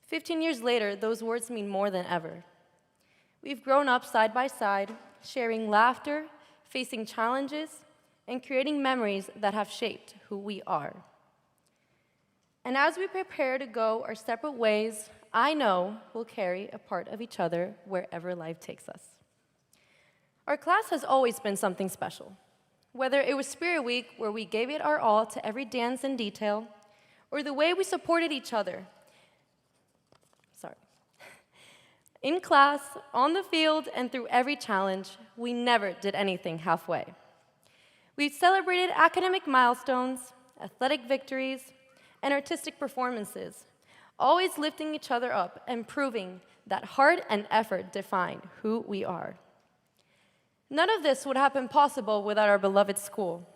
15 years later, those words mean more than ever. We've grown up side by side, sharing laughter, facing challenges, and creating memories that have shaped who we are. And as we prepare to go our separate ways, I know we'll carry a part of each other wherever life takes us. Our class has always been something special. Whether it was Spirit Week, where we gave it our all to every dance and detail, or the way we supported each other. In class, on the field, and through every challenge, we never did anything halfway. We celebrated academic milestones, athletic victories, and artistic performances, always lifting each other up and proving that heart and effort define who we are. None of this would have been possible without our beloved school.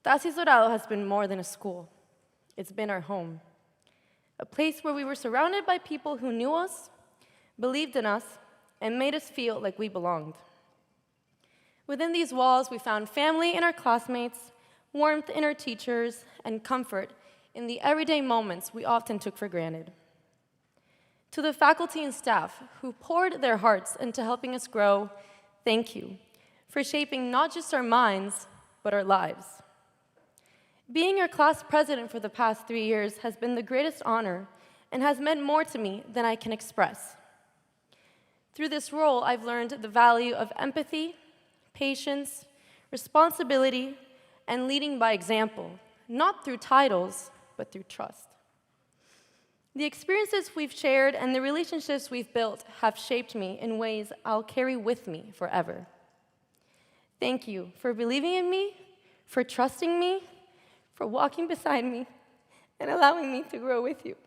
TASIS Dorado has been more than a school. It's been our home, a place where we were surrounded by people who knew us, believed in us, and made us feel like we belonged. Within these walls, we found family in our classmates, warmth in our teachers, and comfort in the everyday moments we often took for granted. To the faculty and staff who poured their hearts into helping us grow, thank you for shaping not just our minds, but our lives. Being your class president for the past 3 years has been the greatest honor and has meant more to me than I can express. Through this role, I've learned the value of empathy, patience, responsibility, and leading by example, not through titles, but through trust. The experiences we've shared and the relationships we've built have shaped me in ways I'll carry with me forever. Thank you for believing in me, for trusting me, for walking beside me, and allowing me to grow with you.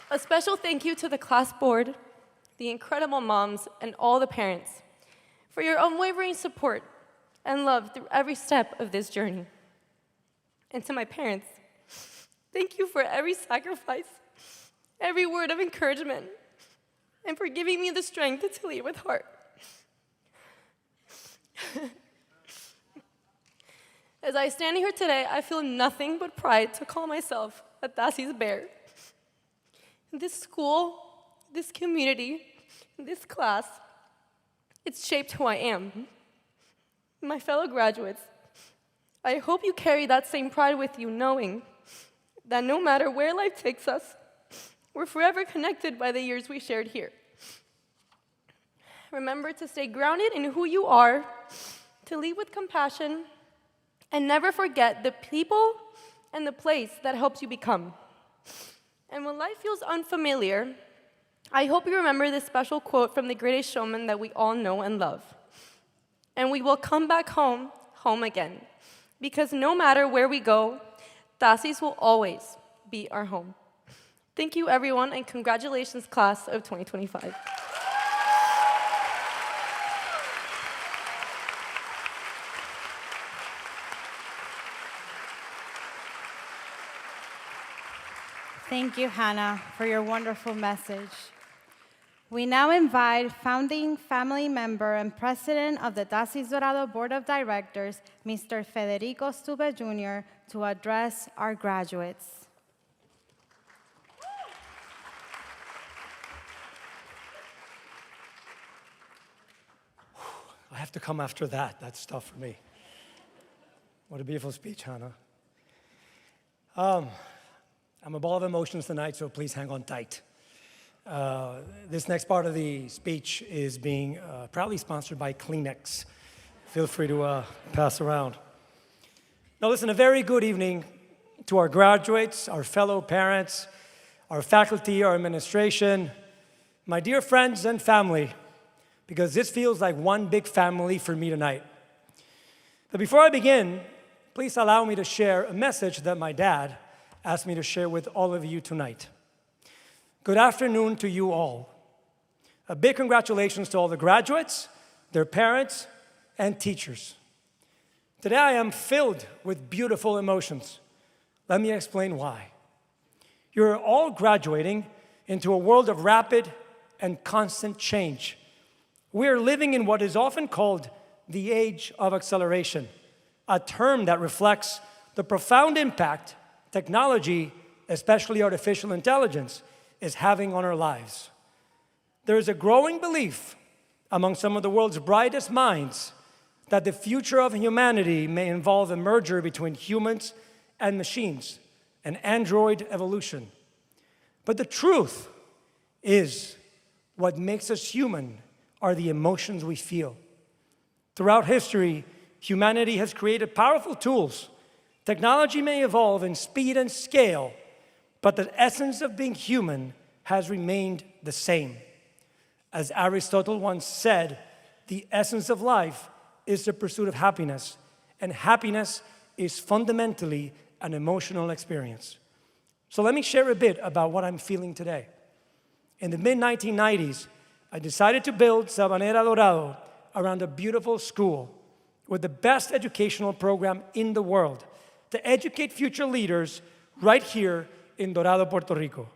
A special thank you to the class board, the incredible moms, and all the parents for your unwavering support and love through every step of this journey. And to my parents, thank you for every sacrifice, every word of encouragement, and for giving me the strength to lead with heart. As I stand here today, I feel nothing but pride to call myself a TASIS Bear. This school, this community, this class, it's shaped who I am. My fellow graduates, I hope you carry that same pride with you, knowing that no matter where life takes us, we're forever connected by the years we shared here. Remember to stay grounded in who you are, to lead with compassion, and never forget the people and the place that helps you become. And when life feels unfamiliar, I hope you remember this special quote from The Greatest Showman that we all know and love. And we will come back home, home again. Because no matter where we go, TASIS will always be our home. Thank you, everyone, and congratulations, class of 2025. Thank you, Hannah, for your wonderful message. We now invite founding family member and president of the TASIS Dorado Board of Directors, Mr. Federico Stube Jr., to address our graduates. I have to come after that. That's tough for me. What a beautiful speech, Hannah. I'm a ball of emotions tonight, so please hang on tight. This next part of the speech is being proudly sponsored by Kleenex. Feel free to pass around. Now listen, a very good evening to our graduates, our fellow parents, our faculty, our administration, my dear friends and family, because this feels like one big family for me tonight. But before I begin, please allow me to share a message that my dad asked me to share with all of you tonight. Good afternoon to you all. A big congratulations to all the graduates, their parents, and teachers. Today I am filled with beautiful emotions. Let me explain why. You're all graduating into a world of rapid and constant change. We are living in what is often called the age of acceleration, a term that reflects the profound impact technology, especially artificial intelligence, is having on our lives. There is a growing belief among some of the world's brightest minds that the future of humanity may involve a merger between humans and machines, an android evolution. But the truth is, what makes us human are the emotions we feel. Throughout history, humanity has created powerful tools. Technology may evolve in speed and scale, but the essence of being human has remained the same. As Aristotle once said, the essence of life is the pursuit of happiness, and happiness is fundamentally an emotional experience. So let me share a bit about what I'm feeling today. In the mid-1990s, I decided to build Sabanera Dorado around a beautiful school with the best educational program in the world to educate future leaders right here in Dorado, Puerto Rico.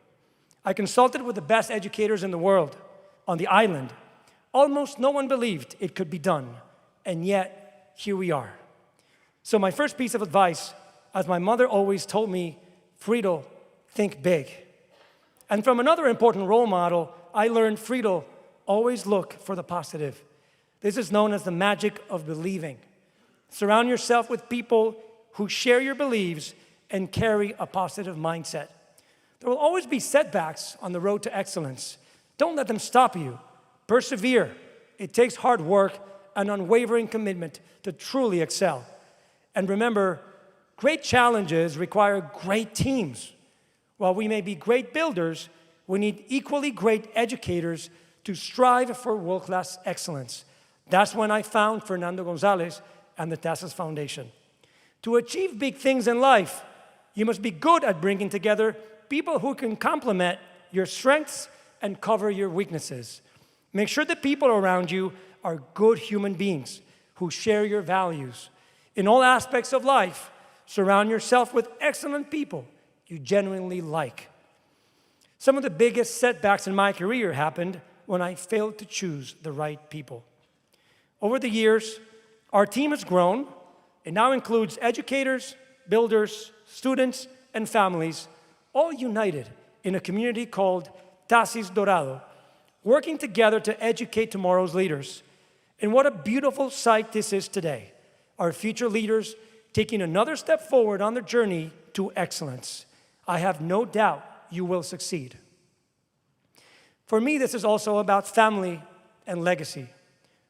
I consulted with the best educators in the world on the island. Almost no one believed it could be done, and yet here we are. So my first piece of advice, as my mother always told me, Friedel, think big. And from another important role model, I learned, Friedel, always look for the positive. This is known as the magic of believing. Surround yourself with people who share your beliefs and carry a positive mindset. There will always be setbacks on the road to excellence. Don't let them stop you. Persevere. It takes hard work and unwavering commitment to truly excel. And remember, great challenges require great teams. While we may be great builders, we need equally great educators to strive for world-class excellence. That's when I found Fernando Gonzalez and the TASIS Foundation. To achieve big things in life, you must be good at bringing together people who can complement your strengths and cover your weaknesses. Make sure the people around you are good human beings who share your values. In all aspects of life, surround yourself with excellent people you genuinely like. Some of the biggest setbacks in my career happened when I failed to choose the right people. Over the years, our team has grown. It now includes educators, builders, students, and families, all united in a community called TASIS Dorado, working together to educate tomorrow's leaders. And what a beautiful sight this is today. Our future leaders taking another step forward on their journey to excellence. I have no doubt you will succeed. For me, this is also about family and legacy.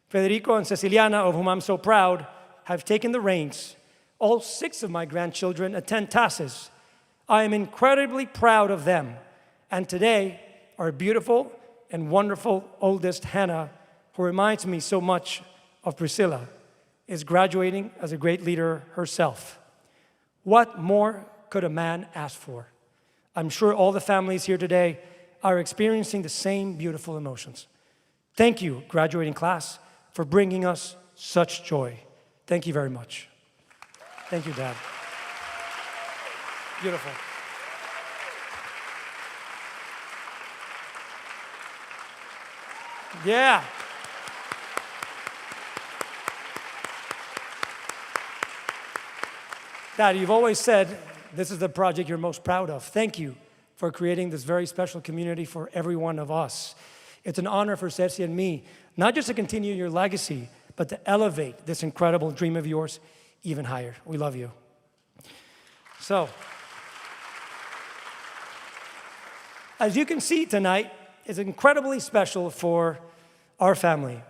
Federico and Ceciliana, of whom I'm so proud, have taken the reins. All 6 of my grandchildren attend TASIS. I am incredibly proud of them. And today, our beautiful and wonderful oldest, Hannah, who reminds me so much of Priscilla, is graduating as a great leader herself. What more could a man ask for? I'm sure all the families here today are experiencing the same beautiful emotions. Thank you, graduating class, for bringing us such joy. Thank you very much. Thank you, Dad. Beautiful. Yeah. Dad, you've always said this is the project you're most proud of. Thank you for creating this very special community for every one of us. It's an honor for Ceci and me, not just to continue your legacy, but to elevate this incredible dream of yours even higher. We love you. So, as you can see tonight, is incredibly special for our family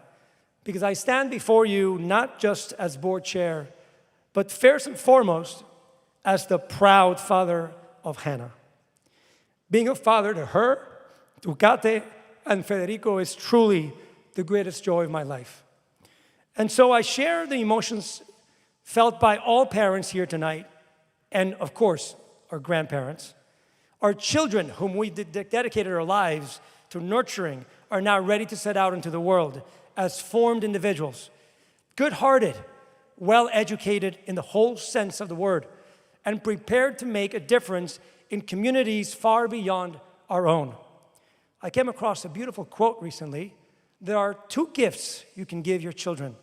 because I stand before you not just as board chair, but first and foremost as the proud father of Hannah. Being a father to her, to Kate, and Federico is truly the greatest joy of my life. And so I share the emotions felt by all parents here tonight, and of course, our grandparents. Our children, whom we dedicated our lives to nurturing, are now ready to set out into the world as formed individuals, good-hearted, well-educated in the whole sense of the word, and prepared to make a difference in communities far beyond our own. I came across a beautiful quote recently. There are two gifts you can give your children.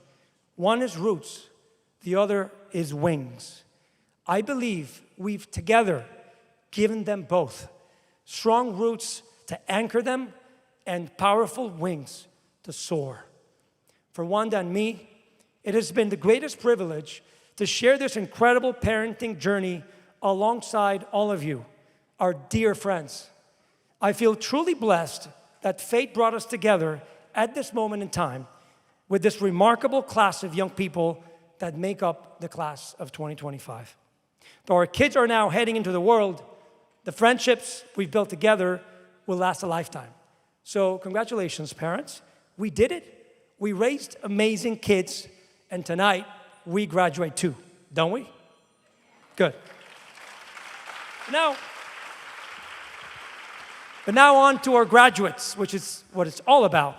One is roots, the other is wings. I believe we've together given them both. Strong roots to anchor them and powerful wings to soar. For Wanda and me, it has been the greatest privilege to share this incredible parenting journey alongside all of you, our dear friends. I feel truly blessed that fate brought us together at this moment in time with this remarkable class of young people that make up the class of 2025. Though our kids are now heading into the world, the friendships we've built together will last a lifetime. So congratulations, parents. We did it. We raised amazing kids, and tonight we graduate too, don't we? Good. But now on to our graduates, which is what it's all about.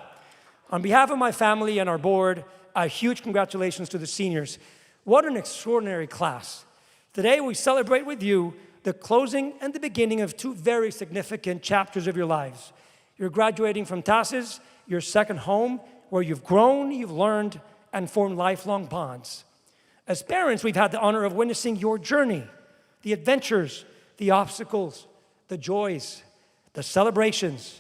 On behalf of my family and our board, a huge congratulations to the seniors. What an extraordinary class. Today we celebrate with you the closing and the beginning of two very significant chapters of your lives. You're graduating from TASIS, your second home, where you've grown, you've learned, and formed lifelong bonds. As parents, we've had the honor of witnessing your journey, the adventures, the obstacles, the joys, the celebrations,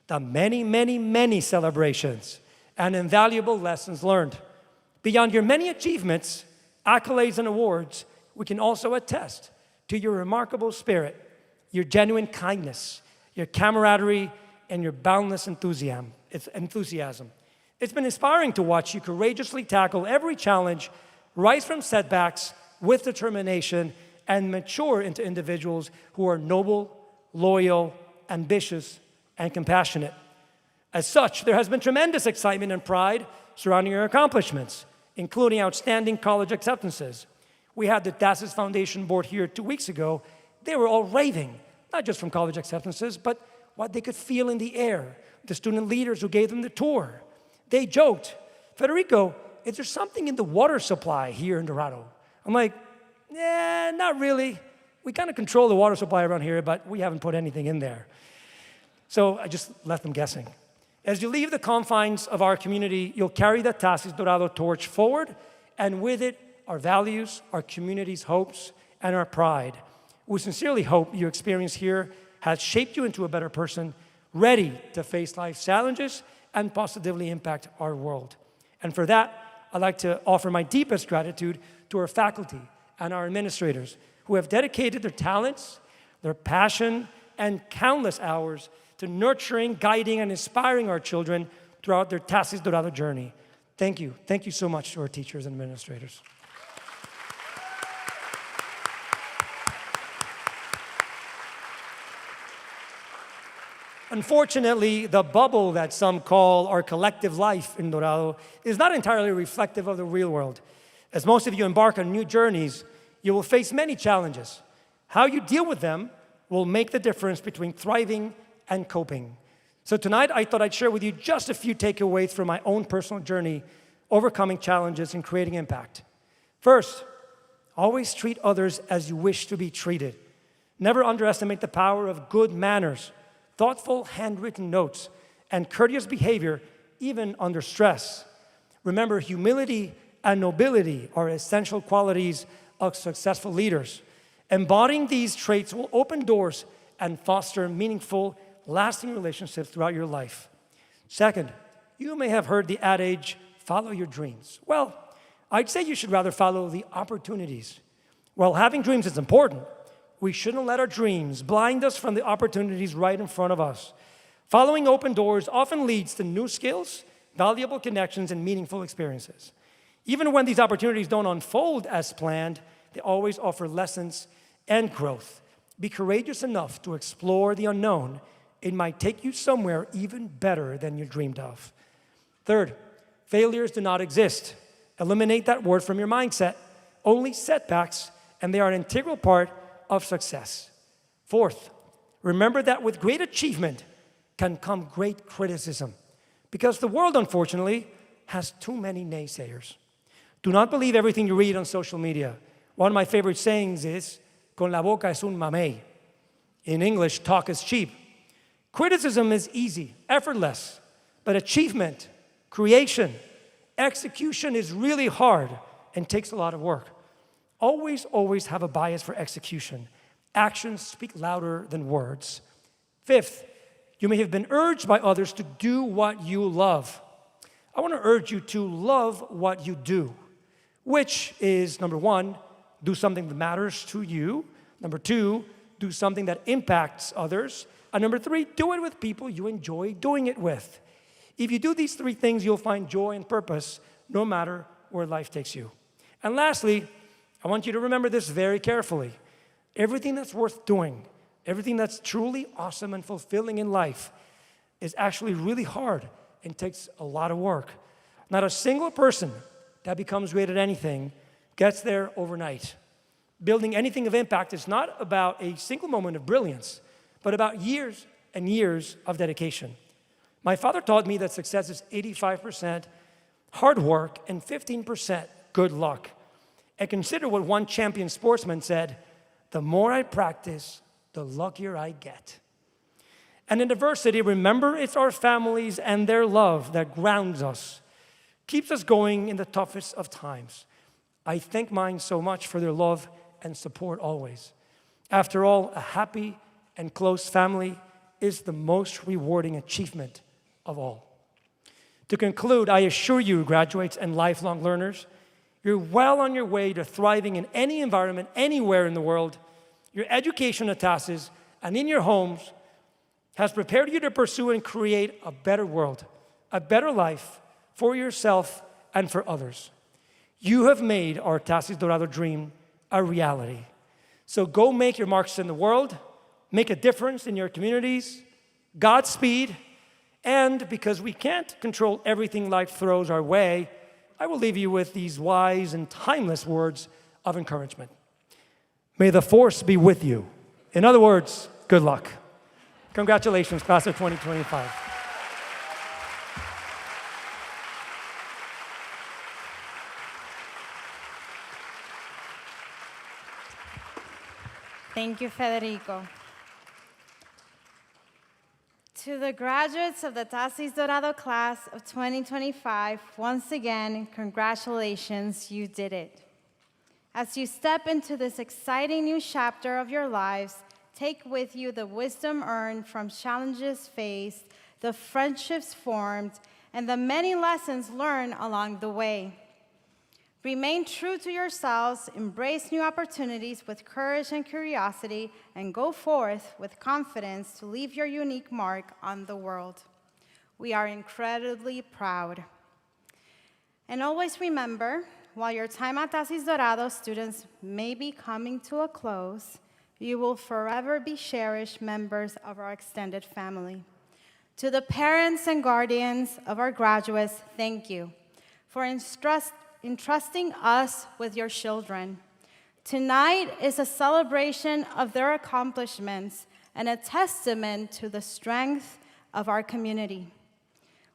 the many, many, many celebrations, and invaluable lessons learned. Beyond your many achievements, accolades, and awards, we can also attest to your remarkable spirit, your genuine kindness, your camaraderie, and your boundless enthusiasm. It's been inspiring to watch you courageously tackle every challenge, rise from setbacks with determination, and mature into individuals who are noble, loyal, ambitious, and compassionate. As such, there has been tremendous excitement and pride surrounding your accomplishments, including outstanding college acceptances. We had the TASIS Foundation board here 2 weeks ago. They were all raving, not just from college acceptances, but what they could feel in the air, the student leaders who gave them the tour. They joked, Federico, is there something in the water supply here in Dorado? I'm like, yeah, not really. We kind of control the water supply around here, but we haven't put anything in there. So I just left them guessing. As you leave the confines of our community, you'll carry the TASIS Dorado torch forward, and with it, our values, our community's hopes, and our pride. We sincerely hope your experience here has shaped you into a better person, ready to face life's challenges and positively impact our world. And for that, I'd like to offer my deepest gratitude to our faculty and our administrators who have dedicated their talents, their passion, and countless hours to nurturing, guiding, and inspiring our children throughout their TASIS Dorado journey. Thank you. Thank you so much to our teachers and administrators. Unfortunately, the bubble that some call our collective life in Dorado is not entirely reflective of the real world. As most of you embark on new journeys, you will face many challenges. How you deal with them will make the difference between thriving and coping. So tonight, I thought I'd share with you just a few takeaways from my own personal journey, overcoming challenges and creating impact. First, always treat others as you wish to be treated. Never underestimate the power of good manners, thoughtful handwritten notes, and courteous behavior, even under stress. Remember, humility and nobility are essential qualities of successful leaders. Embodying these traits will open doors and foster meaningful, lasting relationships throughout your life. Second, you may have heard the adage, follow your dreams. Well, I'd say you should rather follow the opportunities. While having dreams is important, we shouldn't let our dreams blind us from the opportunities right in front of us. Following open doors often leads to new skills, valuable connections, and meaningful experiences. Even when these opportunities don't unfold as planned, they always offer lessons and growth. Be courageous enough to explore the unknown. It might take you somewhere even better than you dreamed of. Third, failures do not exist. Eliminate that word from your mindset. Only setbacks, and they are an integral part of success. Fourth, remember that with great achievement can come great criticism, because the world, unfortunately, has too many naysayers. Do not believe everything you read on social media. One of my favorite sayings is, con la boca es un mamey. In English, talk is cheap. Criticism is easy, effortless, but achievement, creation, execution is really hard and takes a lot of work. Always have a bias for execution. Actions speak louder than words. Fifth, you may have been urged by others to do what you love. I want to urge you to love what you do, which is, number one, do something that matters to you. Number two, do something that impacts others. And number three, do it with people you enjoy doing it with. If you do these three things, you'll find joy and purpose no matter where life takes you. And lastly, I want you to remember this very carefully. Everything that's worth doing, everything that's truly awesome and fulfilling in life is actually really hard and takes a lot of work. Not a single person that becomes great at anything gets there overnight. Building anything of impact is not about a single moment of brilliance, but about years and years of dedication. My father taught me that success is 85% hard work and 15% good luck. And consider what one champion sportsman said, the more I practice, the luckier I get. And in adversity, remember it's our families and their love that grounds us, keeps us going in the toughest of times. I thank mine so much for their love and support always. After all, a happy and close family is the most rewarding achievement of all. To conclude, I assure you, graduates and lifelong learners, you're well on your way to thriving in any environment, anywhere in the world. Your education at TASIS and in your homes has prepared you to pursue and create a better world, a better life for yourself and for others. You have made our TASIS Dorado dream a reality. So go make your marks in the world, make a difference in your communities, Godspeed, and because we can't control everything life throws our way, I will leave you with these wise and timeless words of encouragement. May the force be with you. In other words, good luck. Congratulations, class of 2025. Thank you, Federico. To the graduates of the TASIS Dorado class of 2025, once again, congratulations, you did it. As you step into this exciting new chapter of your lives, take with you the wisdom earned from challenges faced, the friendships formed, and the many lessons learned along the way. Remain true to yourselves, embrace new opportunities with courage and curiosity, and go forth with confidence to leave your unique mark on the world. We are incredibly proud. And always remember, while your time at TASIS Dorado students may be coming to a close, you will forever be cherished members of our extended family. To the parents and guardians of our graduates, thank you for entrusting us with your children. Tonight is a celebration of their accomplishments and a testament to the strength of our community.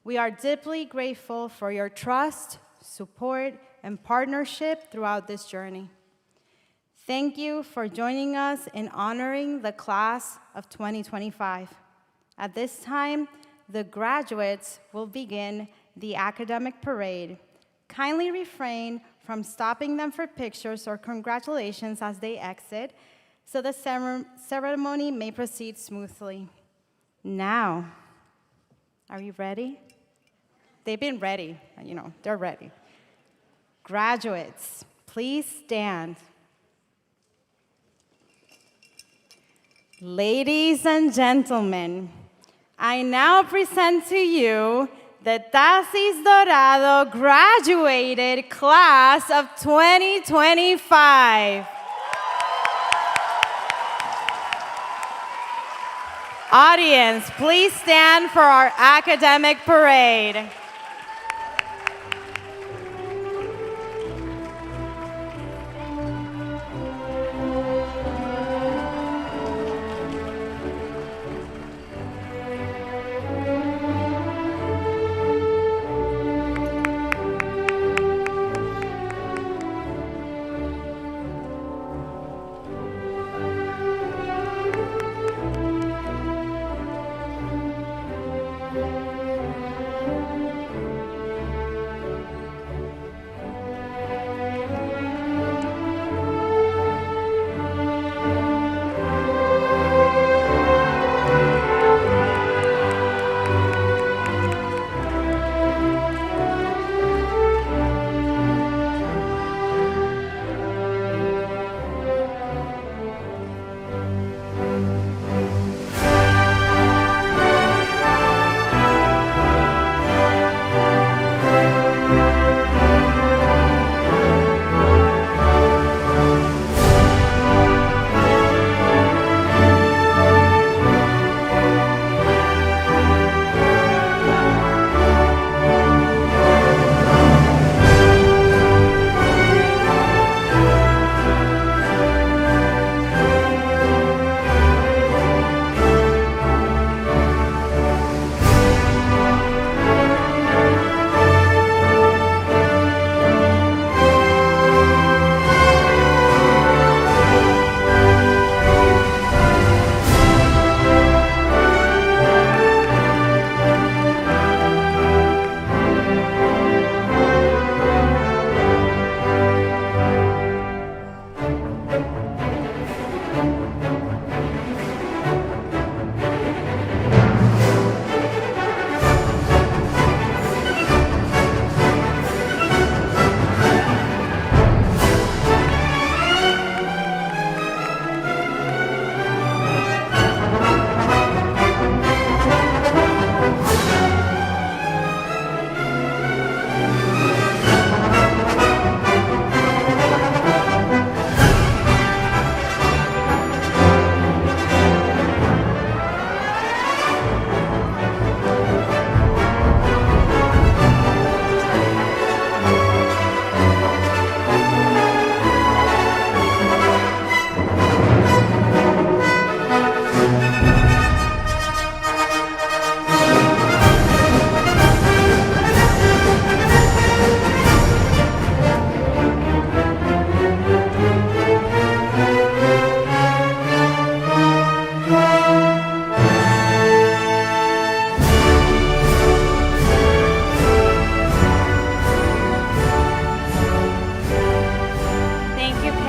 We are deeply grateful for your trust, support, and partnership throughout this journey. Thank you for joining us in honoring the class of 2025. At this time, the graduates will begin the academic parade. Kindly refrain from stopping them for pictures or congratulations as they exit, so the ceremony may proceed smoothly. Now, are you ready? They've been ready, they're ready. Graduates, please stand. Ladies and gentlemen, I now present to you the TASIS Dorado graduated class of 2025. Audience, please stand for our academic parade.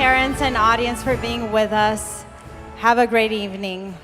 Parents and audience for being with us. Have a great evening.